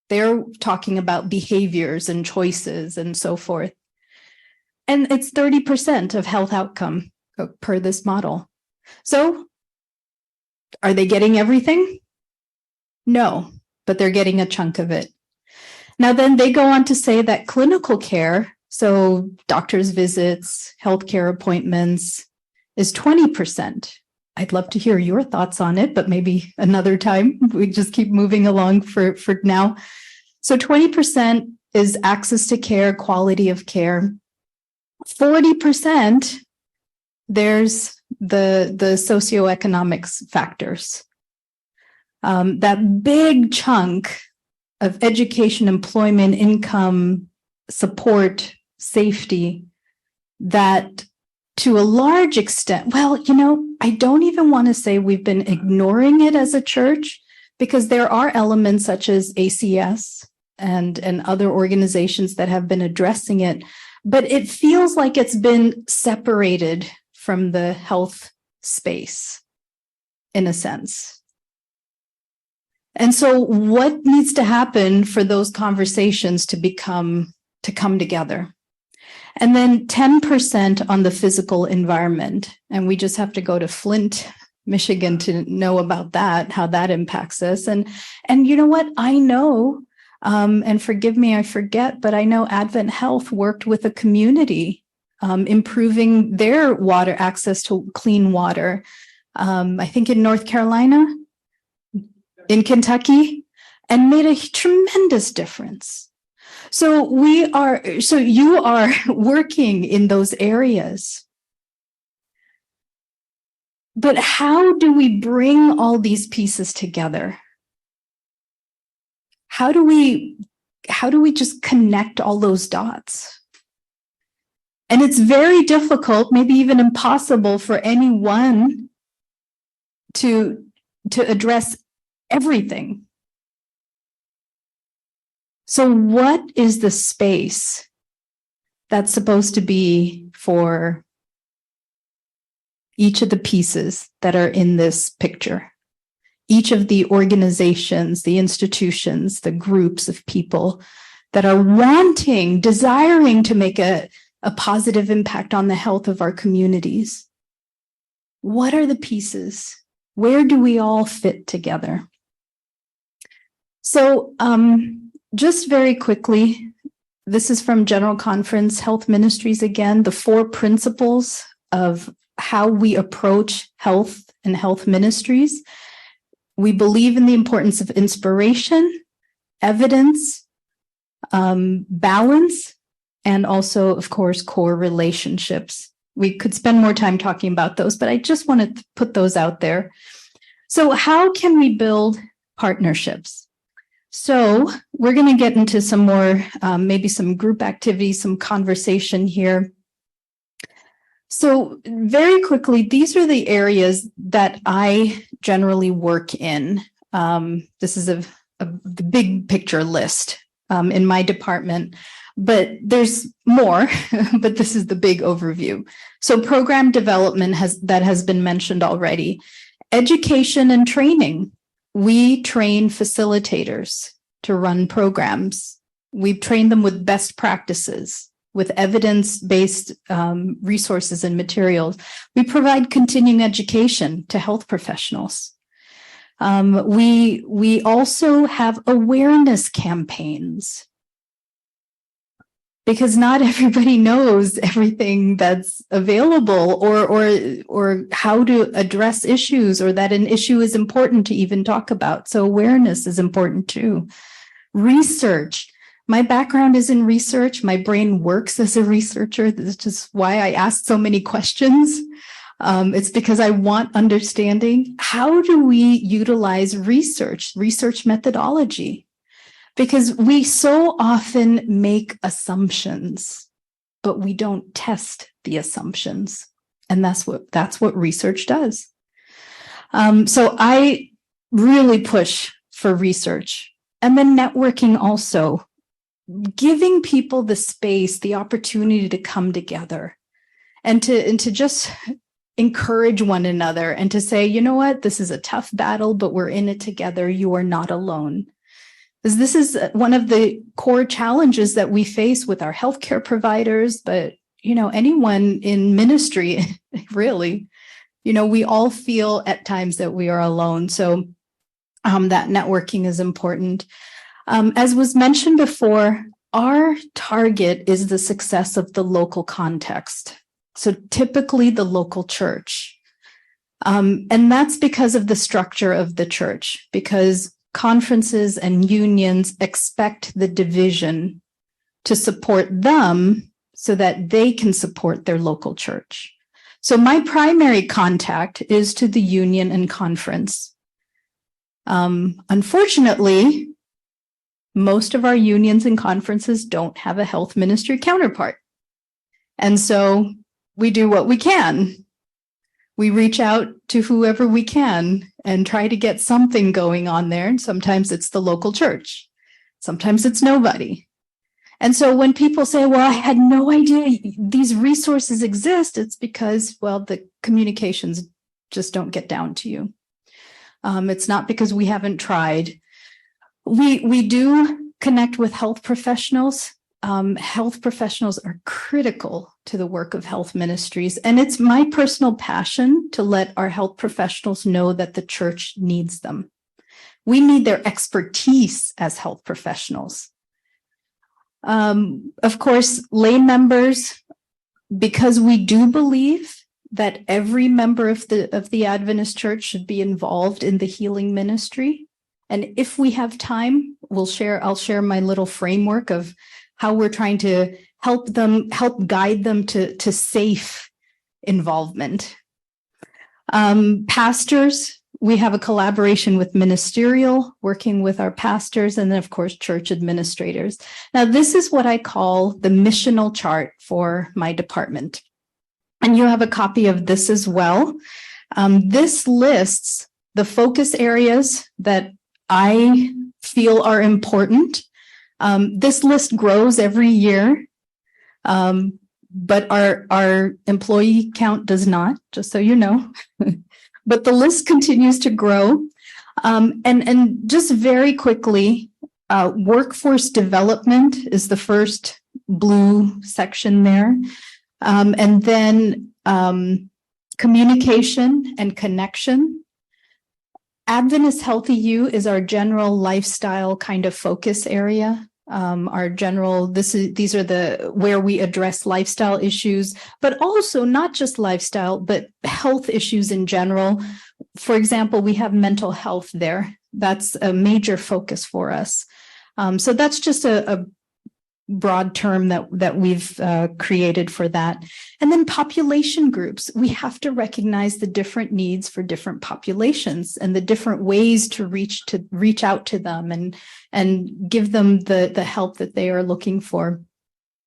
They're talking about behaviors and choices and so forth. And it's 30% of health outcome per this model. So are they getting everything? No, but they're getting a chunk of it. Now, then they go on to say that clinical care, so doctor's visits, healthcare appointments, is 20%. I'd love to hear your thoughts on it, but maybe another time. We just keep moving along for now. So 20% is access to care, quality of care. 40%, there's the socioeconomic factors. That big chunk of education, employment, income, support, safety, that to a large extent, well, I don't even want to say we've been ignoring it as a church, because there are elements such as ACS and other organizations that have been addressing it, but it feels like it's been separated from the health space, in a sense. And so what needs to happen for those conversations to come together? And then 10% on the physical environment. And we just have to go to Flint, Michigan to know about that, how that impacts us. And you know what? I know, and forgive me, I forget, but I know Advent Health worked with a community, improving their water access to clean water. I think in North Carolina, in Kentucky, and made a tremendous difference. So you are working in those areas. But how do we bring all these pieces together? How do we just connect all those dots? And it's very difficult, maybe even impossible for anyone to address everything. So what is the space that's supposed to be for each of the pieces that are in this picture? Each of the organizations, the institutions, the groups of people that are desiring to make a positive impact on the health of our communities. What are the pieces? Where do we all fit together? So just very quickly, this is from General Conference Health Ministries again, the 4 principles of how we approach health and health ministries. We believe in the importance of inspiration, evidence, balance, and also, of course, core relationships. We could spend more time talking about those, but I just wanted to put those out there. So how can we build partnerships? So we're going to get into some more, maybe some group activity, some conversation here. So very quickly, these are the areas that I generally work in. This is the big picture list in my department, but there's more, but this is the big overview. So program development has been mentioned already. Education and training. We train facilitators to run programs. We train them with best practices, with evidence-based resources and materials. We provide continuing education to health professionals. We also have awareness campaigns, because not everybody knows everything that's available or how to address issues, or that an issue is important to even talk about. So awareness is important too. Research. My background is in research. My brain works as a researcher. This is why I ask so many questions. It's because I want understanding. How do we utilize research methodology? Because we so often make assumptions, but we don't test the assumptions. And that's what research does. So I really push for research. And then networking also, giving people the space, the opportunity to come together and to just encourage one another and to say, you know what, this is a tough battle, but we're in it together. You are not alone. Because this is one of the core challenges that we face with our healthcare providers, but anyone in ministry, really, we all feel at times that we are alone. So that networking is important. As was mentioned before, our target is the success of the local context. So typically the local church. And that's because of the structure of the church, because conferences and unions expect the division to support them so that they can support their local church. So my primary contact is to the union and conference. Unfortunately, most of our unions and conferences don't have a health ministry counterpart. And so we do what we can. We reach out to whoever we can and try to get something going on there. And sometimes it's the local church. Sometimes it's nobody. And so when people say, well, I had no idea these resources exist, it's because, well, the communications just don't get down to you. It's not because we haven't tried. We do connect with health professionals. Health professionals are critical to the work of health ministries. And it's my personal passion to let our health professionals know that the church needs them. We need their expertise as health professionals. Of course, lay members, because we do believe that every member of the Adventist Church should be involved in the healing ministry. And if we have time, I'll share my little framework of how we're trying to help guide them to safe involvement. Pastors, we have a collaboration with ministerial, working with our pastors, and then of course, church administrators. Now, this is what I call the missional chart for my department. And you have a copy of this as well. This lists the focus areas that I feel are important. This list grows every year, but our employee count does not, just so you know. But the list continues to grow. And just very quickly, workforce development is the first blue section there. And then communication and connection. Adventist Healthy You is our general lifestyle kind of focus area. These are where we address lifestyle issues, but also not just lifestyle, but health issues in general. For example, we have mental health there. That's a major focus for us. So that's just a broad term that we've created for that. And then population groups. We have to recognize the different needs for different populations and the different ways to reach out to them and give them the help that they are looking for.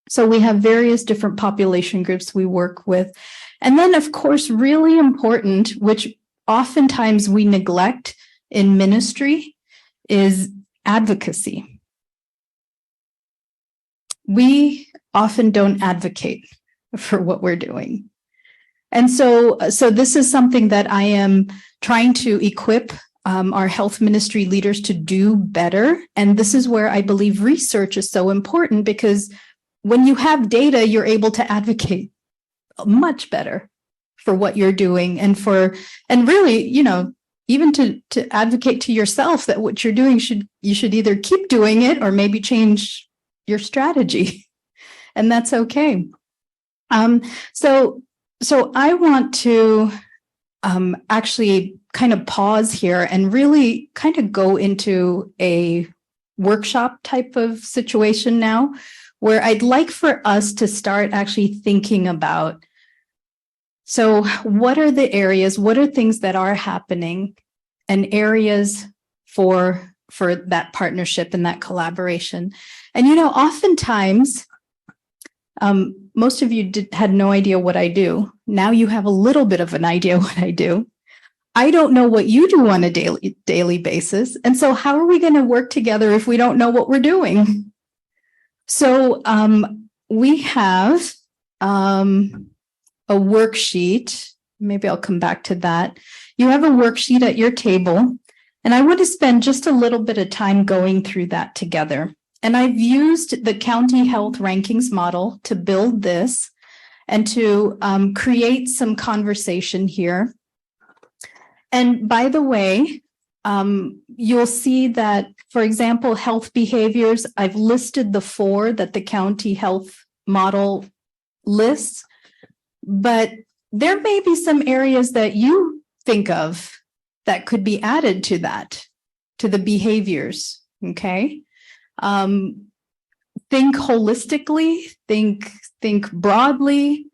So we have various different population groups we work with. And then, of course, really important, which oftentimes we neglect in ministry, is advocacy. We often don't advocate for what we're doing. And so this is something that I am trying to equip our health ministry leaders to do better. And this is where I believe research is so important, because when you have data, you're able to advocate much better for what you're doing and really, even to advocate to yourself that what you're doing you should either keep doing it or maybe change your strategy, and that's okay. So I want to actually kind of pause here and really kind of go into a workshop type of situation now, where I'd like for us to start actually thinking about, so what are the areas, what are things that are happening and areas for that partnership and that collaboration. And, oftentimes, most of you had no idea what I do. Now you have a little bit of an idea what I do. I don't know what you do on a daily basis. And so how are we going to work together if we don't know what we're doing? So we have a worksheet. Maybe I'll come back to that. You have a worksheet at your table. And I want to spend just a little bit of time going through that together. And I've used the county health rankings model to build this and to create some conversation here. And by the way, you'll see that, for example, health behaviors, I've listed the 4 that the county health model lists, but there may be some areas that you think of that could be added to that, to the behaviors, okay? Think holistically, think broadly.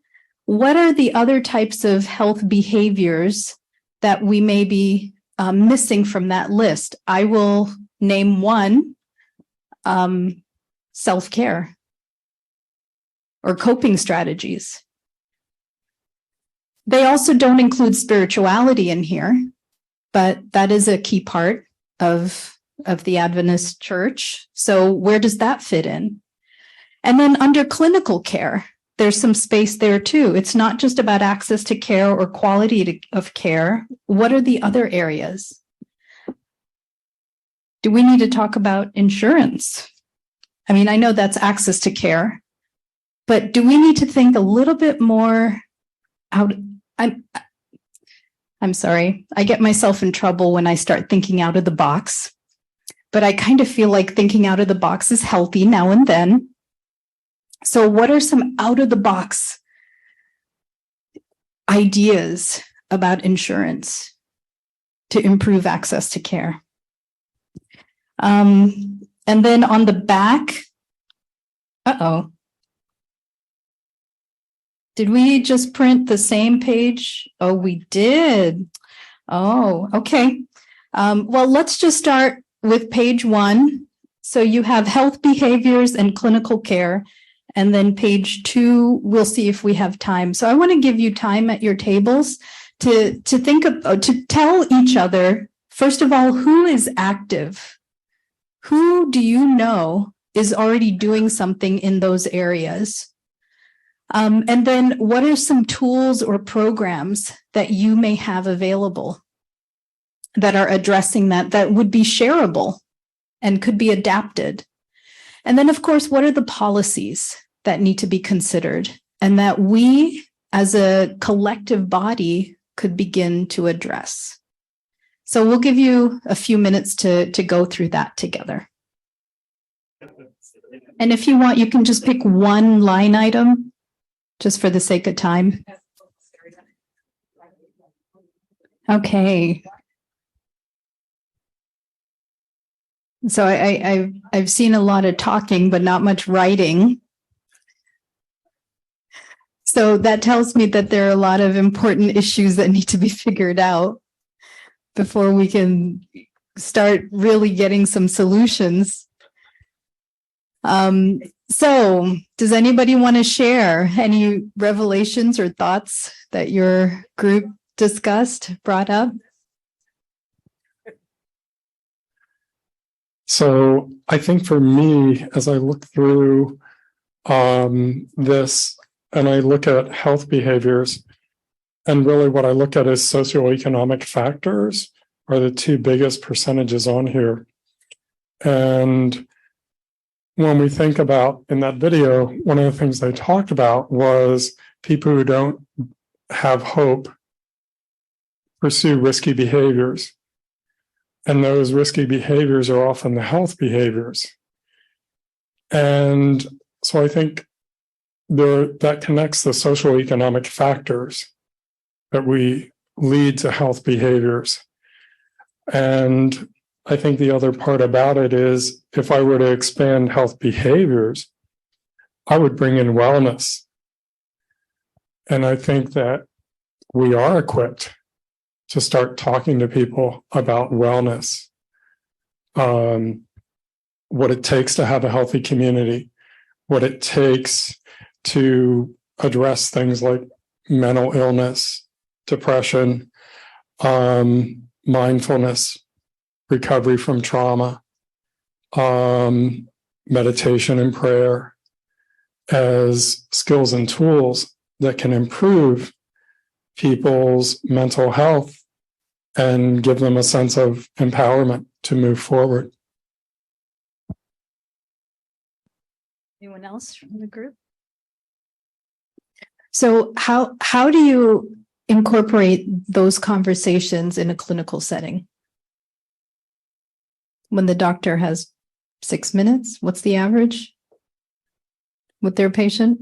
What are the other types of health behaviors that we may be missing from that list? I will name one, self-care or coping strategies. They also don't include spirituality in here, but that is a key part of the Adventist Church. So where does that fit in? And then under clinical care, there's some space there too. It's not just about access to care or quality of care. What are the other areas? Do we need to talk about insurance? I mean, I know that's access to care, but do we need to think a little bit more out? I'm sorry, I get myself in trouble when I start thinking out of the box, but I kind of feel like thinking out of the box is healthy now and then. So what are some out of the box ideas about insurance to improve access to care? And then on the back, did we just print the same page? Oh, we did. Oh, okay. Well, let's just start with page 1. So you have health behaviors and clinical care. And then page 2, we'll see if we have time. So I want to give you time at your tables to think of, to tell each other, first of all, who is active? Who do you know is already doing something in those areas? And then what are some tools or programs that you may have available that are addressing that would be shareable and could be adapted? And then, of course, what are the policies that need to be considered and that we as a collective body could begin to address? So we'll give you a few minutes to go through that together. And if you want, you can just pick one line item just for the sake of time. Okay. So I've seen a lot of talking, but not much writing. So that tells me that there are a lot of important issues that need to be figured out before we can start really getting some solutions. So does anybody want to share any revelations or thoughts that your group discussed, brought up? So I think for me, as I look through this and I look at health behaviors, and really what I look at is socioeconomic factors are the two biggest percentages on here. And when we think about in that video, one of the things they talked about was people who don't have hope pursue risky behaviors. And those risky behaviors are often the health behaviors. And so I think that connects the socioeconomic factors that we lead to health behaviors. And I think the other part about it is if I were to expand health behaviors, I would bring in wellness. And I think that we are equipped to start talking to people about wellness, what it takes to have a healthy community, what it takes to address things like mental illness, depression, mindfulness, recovery from trauma, meditation and prayer as skills and tools that can improve people's mental health and give them a sense of empowerment to move forward. Anyone else from the group? So how do you incorporate those conversations in a clinical setting? When the doctor has 6 minutes, what's the average with their patient?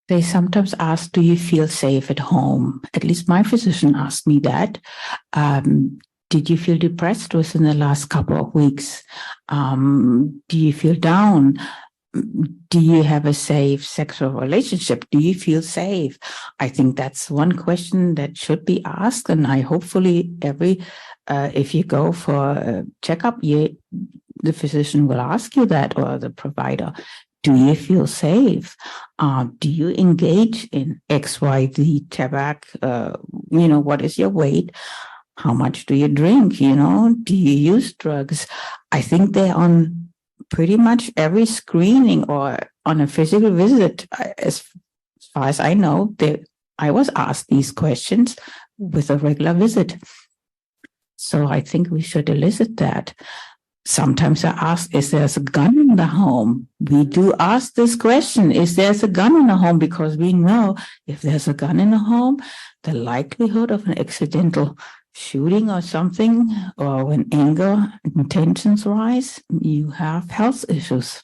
They sometimes ask, do you feel safe at home? At least my physician asked me that. Did you feel depressed within the last couple of weeks? Do you feel down? Do you have a safe sexual relationship? Do you feel safe? I think that's one question that should be asked. And I hopefully if you go for a checkup, the physician will ask you that, or the provider. Do you feel safe? Do you engage in XYZ tobacco? What is your weight? How much do you drink? Do you use drugs? I think they're on pretty much every screening or on a physical visit, as far as I know, I was asked these questions with a regular visit. So I think we should elicit that. Sometimes I ask, is there a gun in the home? We do ask this question, is there a gun in the home? Because we know if there's a gun in the home, the likelihood of an accidental shooting or something, or when anger intentions rise, you have health issues.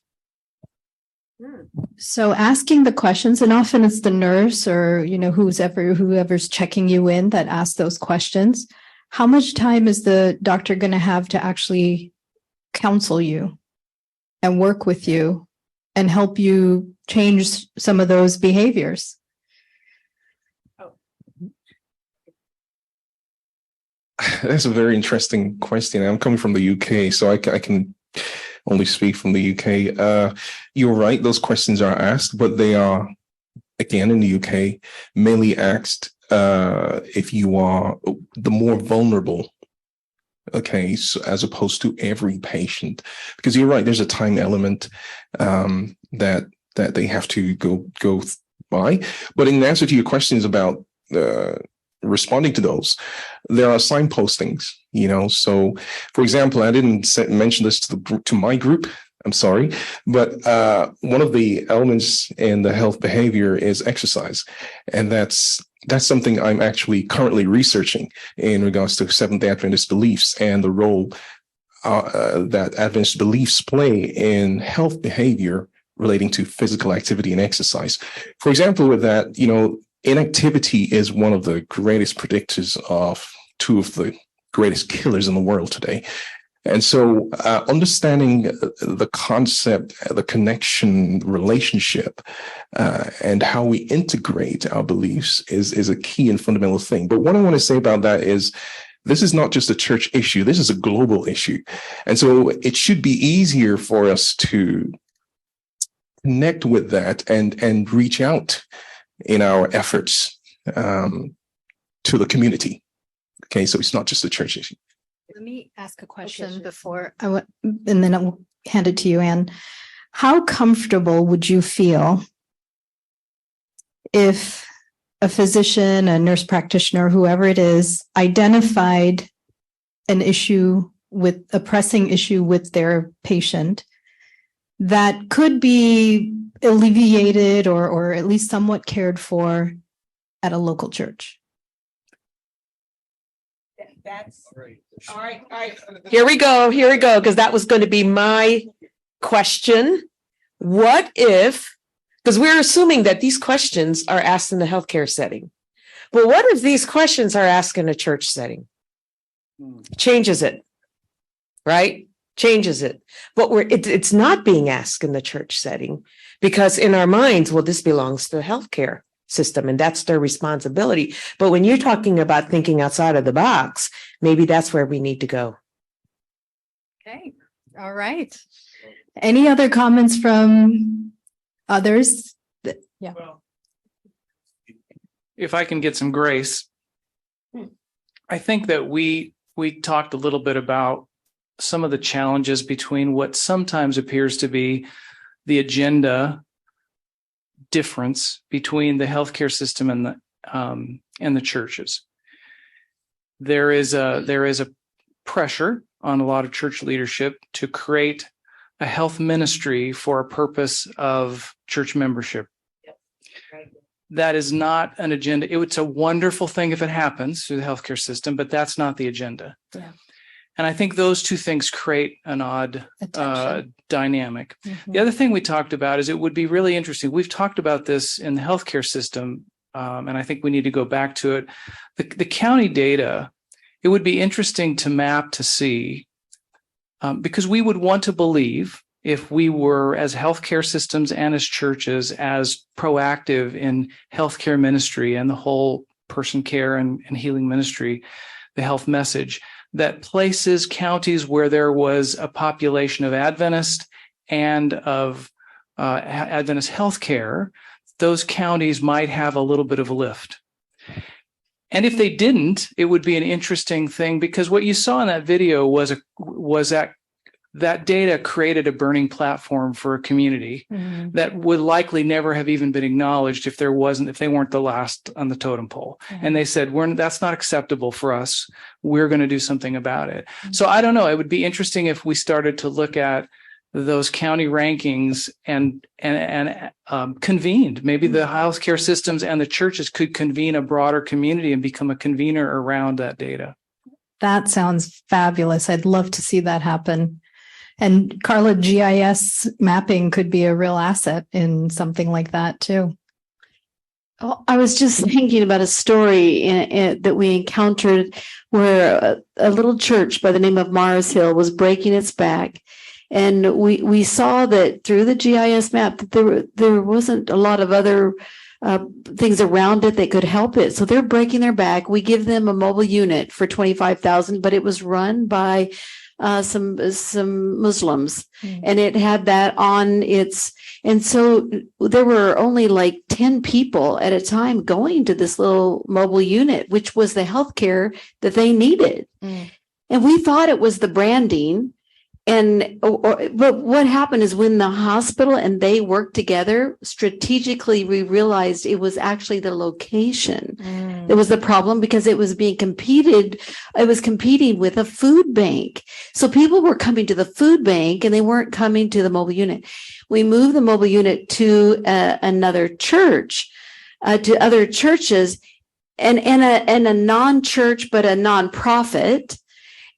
So asking the questions, and often it's the nurse or, whoever's checking you in that asks those questions. How much time is the doctor going to have to actually counsel you and work with you and help you change some of those behaviors? That's a very interesting question. I'm coming from the UK, so I can only speak from the UK. You're right, those questions are asked, but they are, again, in the UK, mainly asked if you are the more vulnerable. Okay, so as opposed to every patient, because you're right, there's a time element that they have to go by. But in answer to your questions about responding to those, there are signpostings. So for example, I didn't mention this to my group. I'm sorry, but one of the elements in the health behavior is exercise, and that's something I'm actually currently researching in regards to Seventh-day Adventist beliefs and the role that Adventist beliefs play in health behavior relating to physical activity and exercise. For example, with that, inactivity is one of the greatest predictors of two of the greatest killers in the world today. And so understanding the concept, the connection, relationship, and how we integrate our beliefs is a key and fundamental thing. But what I want to say about that is this is not just a church issue. This is a global issue. And so it should be easier for us to connect with that and reach out in our efforts to the community. Okay, so it's not just a church issue. Let me ask a question before and then I'll hand it to you, Anne. How comfortable would you feel if a physician, a nurse practitioner, whoever it is, identified a pressing issue with their patient that could be alleviated or at least somewhat cared for at a local church? That's all right. Here we go, because that was going to be my question. What if, because we're assuming that these questions are asked in the healthcare setting, but what if these questions are asked in a church setting? Changes it, right? Changes it. But it's not being asked in the church setting because in our minds, well, this belongs to the healthcare system and that's their responsibility. But when you're talking about thinking outside of the box, maybe that's where we need to go. Okay. All right. Any other comments from others? Yeah. Well, if I can get some grace, I think that we talked a little bit about some of the challenges between what sometimes appears to be the agenda difference between the healthcare system and the churches. There is a pressure on a lot of church leadership to create a health ministry for a purpose of church membership. That is not an agenda. It's a wonderful thing if it happens through the healthcare system, but that's not the agenda. Yeah. And I think those two things create an odd dynamic. Mm-hmm. The other thing we talked about is it would be really interesting. We've talked about this in the healthcare system, and I think we need to go back to it. The county data, it would be interesting to map to see, because we would want to believe if we were, as healthcare systems and as churches, as proactive in healthcare ministry and the whole person care and healing ministry, the health message, that places, counties where there was a population of Adventist and of Adventist healthcare, those counties might have a little bit of a lift. And if they didn't, it would be an interesting thing, because what you saw in that video was that that data created a burning platform for a community that would likely never have even been acknowledged if they weren't the last on the totem pole. And they said, that's not acceptable for us. We're going to do something about it. So I don't know. It would be interesting if we started to look at those county rankings and convened. Maybe the healthcare systems and the churches could convene a broader community and become a convener around that data. That sounds fabulous. I'd love to see that happen. And Carla, GIS mapping could be a real asset in something like that too. Oh, I was just thinking about a story that we encountered where a little church by the name of Mars Hill was breaking its back. And we saw that through the GIS map that there wasn't a lot of other things around it that could help it. So they're breaking their back. We give them a mobile unit for $25,000, but it was run by some Muslims, and it had that on its. And so there were only like 10 people at a time going to this little mobile unit, which was the healthcare that they needed. And we thought it was the branding. But what happened is when the hospital and they worked together strategically, we realized it was actually the location that was the problem, because it was competing with a food bank. So people were coming to the food bank and they weren't coming to the mobile unit. We moved the mobile unit to another church, to other churches, and a non-church, but a nonprofit.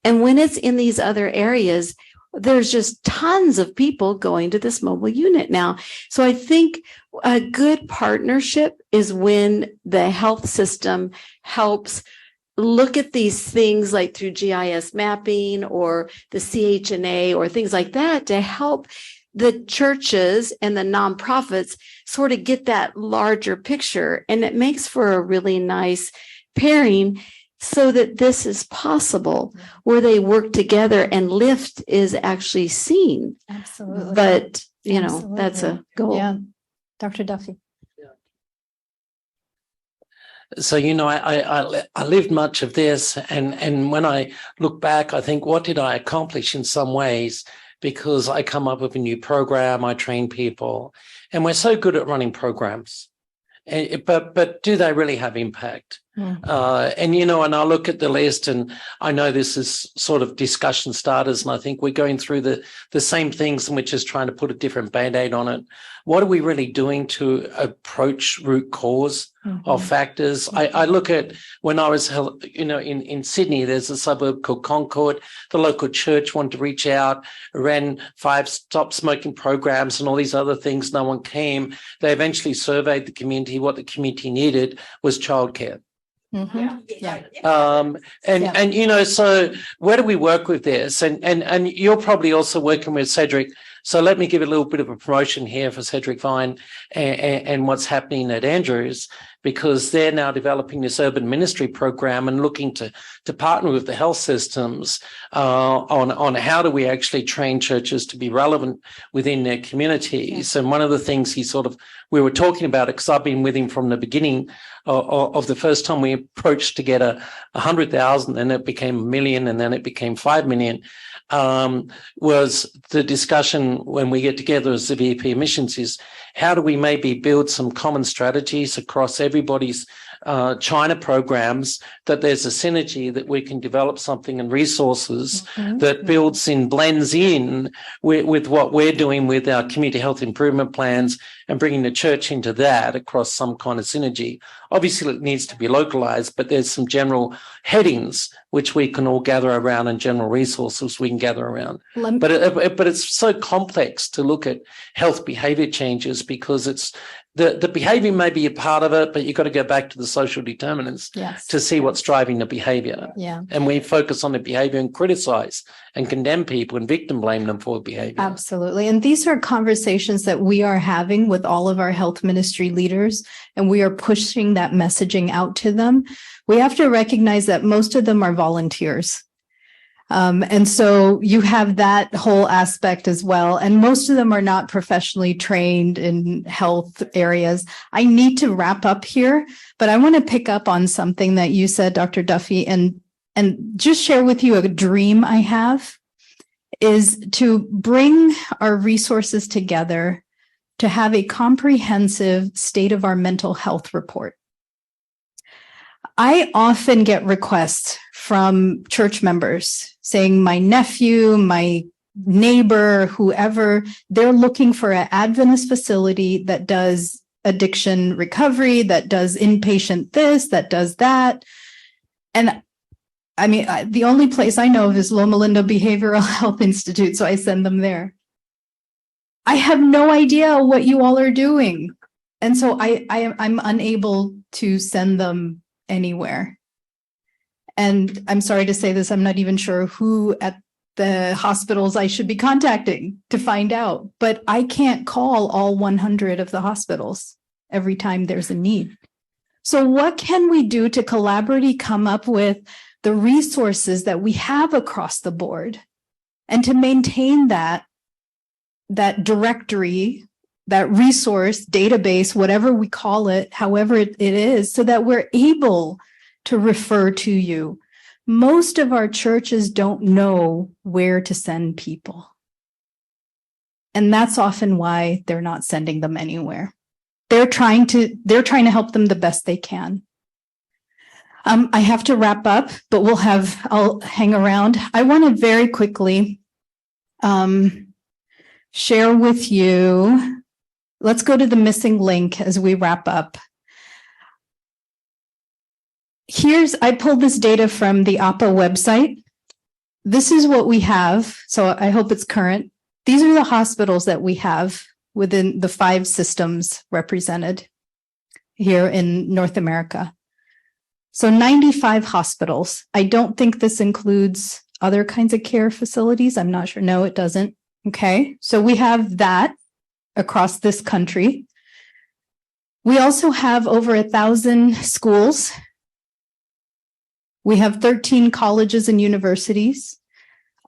And when it's in these other areas, there's just tons of people going to this mobile unit now. So I think a good partnership is when the health system helps look at these things like through GIS mapping or the CHNA or things like that to help the churches and the nonprofits sort of get that larger picture. And it makes for a really nice pairing, so that this is possible, where they work together and lift is actually seen. Absolutely. But, that's a goal. Yeah. Dr. Duffy. So, I lived much of this, and when I look back, I think, what did I accomplish in some ways? Because I come up with a new program, I train people, and we're so good at running programs. But do they really have impact? And I look at the list, and I know this is sort of discussion starters, and I think we're going through the same things, and we're just trying to put a different Band-Aid on it. What are we really doing to approach root cause of factors? I look at when I was, in Sydney, there's a suburb called Concord. The local church wanted to reach out, ran 5 stop smoking programs and all these other things. No one came. They eventually surveyed the community. What the community needed was childcare. So where do we work with this? And you're probably also working with Cedric. So let me give a little bit of a promotion here for Cedric Vine and what's happening at Andrews, because they're now developing this urban ministry program and looking to partner with the health systems on how do we actually train churches to be relevant within their communities. And one of the things we were talking about it, because I've been with him from the beginning of the first time we approached to get 100,000, and it became 1 million, and then it became 5 million. Was the discussion when we get together as the VP of Missions is how do we maybe build some common strategies across everybody's China programs, that there's a synergy that we can develop something and resources that blends in with what we're doing with our community health improvement plans, and bringing the church into that across some kind of synergy. Obviously, it needs to be localized, but there's some general headings which we can all gather around, and general resources we can gather around. But it's so complex to look at health behavior changes, because it's the behavior may be a part of it, but you've got to go back to the social determinants to see what's driving the behavior. Yeah. And we focus on the behavior and criticize and condemn people and victim blame them for behavior. Absolutely. And these are conversations that we are having with all of our health ministry leaders, and we are pushing that messaging out to them. We have to recognize that most of them are volunteers. And so you have that whole aspect as well. And most of them are not professionally trained in health areas. I need to wrap up here, but I want to pick up on something that you said, Dr. Duffy, and just share with you a dream I have. is to bring our resources together to have a comprehensive state of our mental health report. I often get requests from church members saying my nephew, my neighbor, whoever, they're looking for an Adventist facility that does addiction recovery, that does inpatient this, that does that. And I mean, the only place I know of is Loma Linda Behavioral Health Institute, so I send them there. I have no idea what you all are doing. And so I'm unable to send them anywhere. And I'm sorry to say this, I'm not even sure who at the hospitals I should be contacting to find out, but I can't call all 100 of the hospitals every time there's a need. So what can we do to collaboratively come up with the resources that we have across the board and to maintain that directory, that resource database, whatever we call it, however it is, so that we're able to refer to you. Most of our churches don't know where to send people. And that's often why they're not sending them anywhere. They're trying to help them the best they can. I have to wrap up, but I'll hang around. I want to very quickly share with you. Let's go to the missing link as we wrap up. I pulled this data from the APA website. This is what we have. So I hope it's current. These are the hospitals that we have within the 5 systems represented here in North America. So 95 hospitals. I don't think this includes other kinds of care facilities. I'm not sure. No, it doesn't. Okay. So we have that across this country. We also have over 1,000 schools. We have 13 colleges and universities,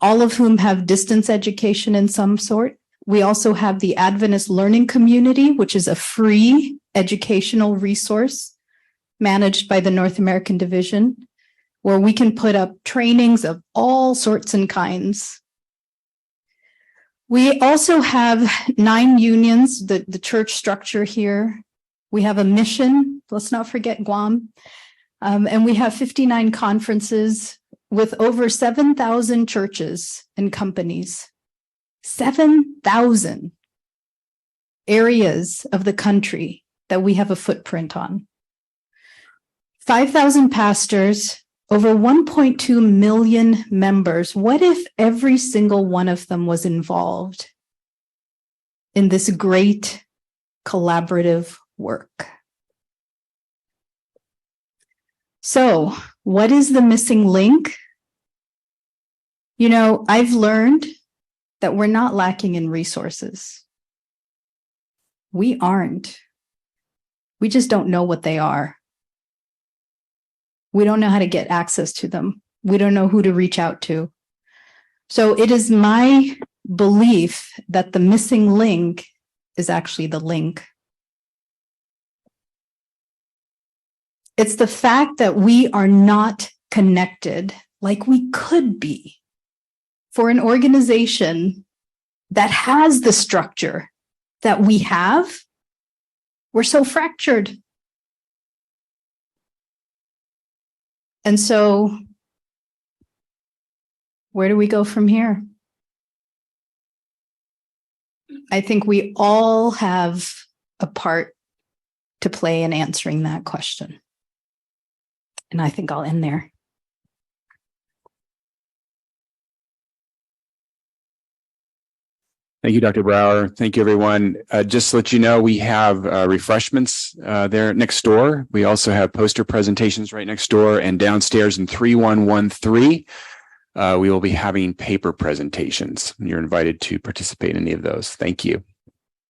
all of whom have distance education in some sort. We also have the Adventist Learning Community, which is a free educational resource managed by the North American Division, where we can put up trainings of all sorts and kinds. We also have 9 unions, the church structure here. We have a mission, let's not forget Guam. And we have 59 conferences with over 7,000 churches and companies. 7,000 areas of the country that we have a footprint on. 5,000 pastors, over 1.2 million members. What if every single one of them was involved in this great collaborative work? So, what is the missing link? You know, I've learned that we're not lacking in resources. We aren't. We just don't know what they are. We don't know how to get access to them. We don't know who to reach out to. So it is my belief that the missing link is actually the link. It's the fact that we are not connected like we could be for an organization that has the structure that we have. We're so fractured. And so, where do we go from here? I think we all have a part to play in answering that question. And I think I'll end there. Thank you, Dr. Brauer. Thank you, everyone. Just to let you know, we have refreshments there next door. We also have poster presentations right next door, and downstairs in 3113, we will be having paper presentations. You're invited to participate in any of those. Thank you.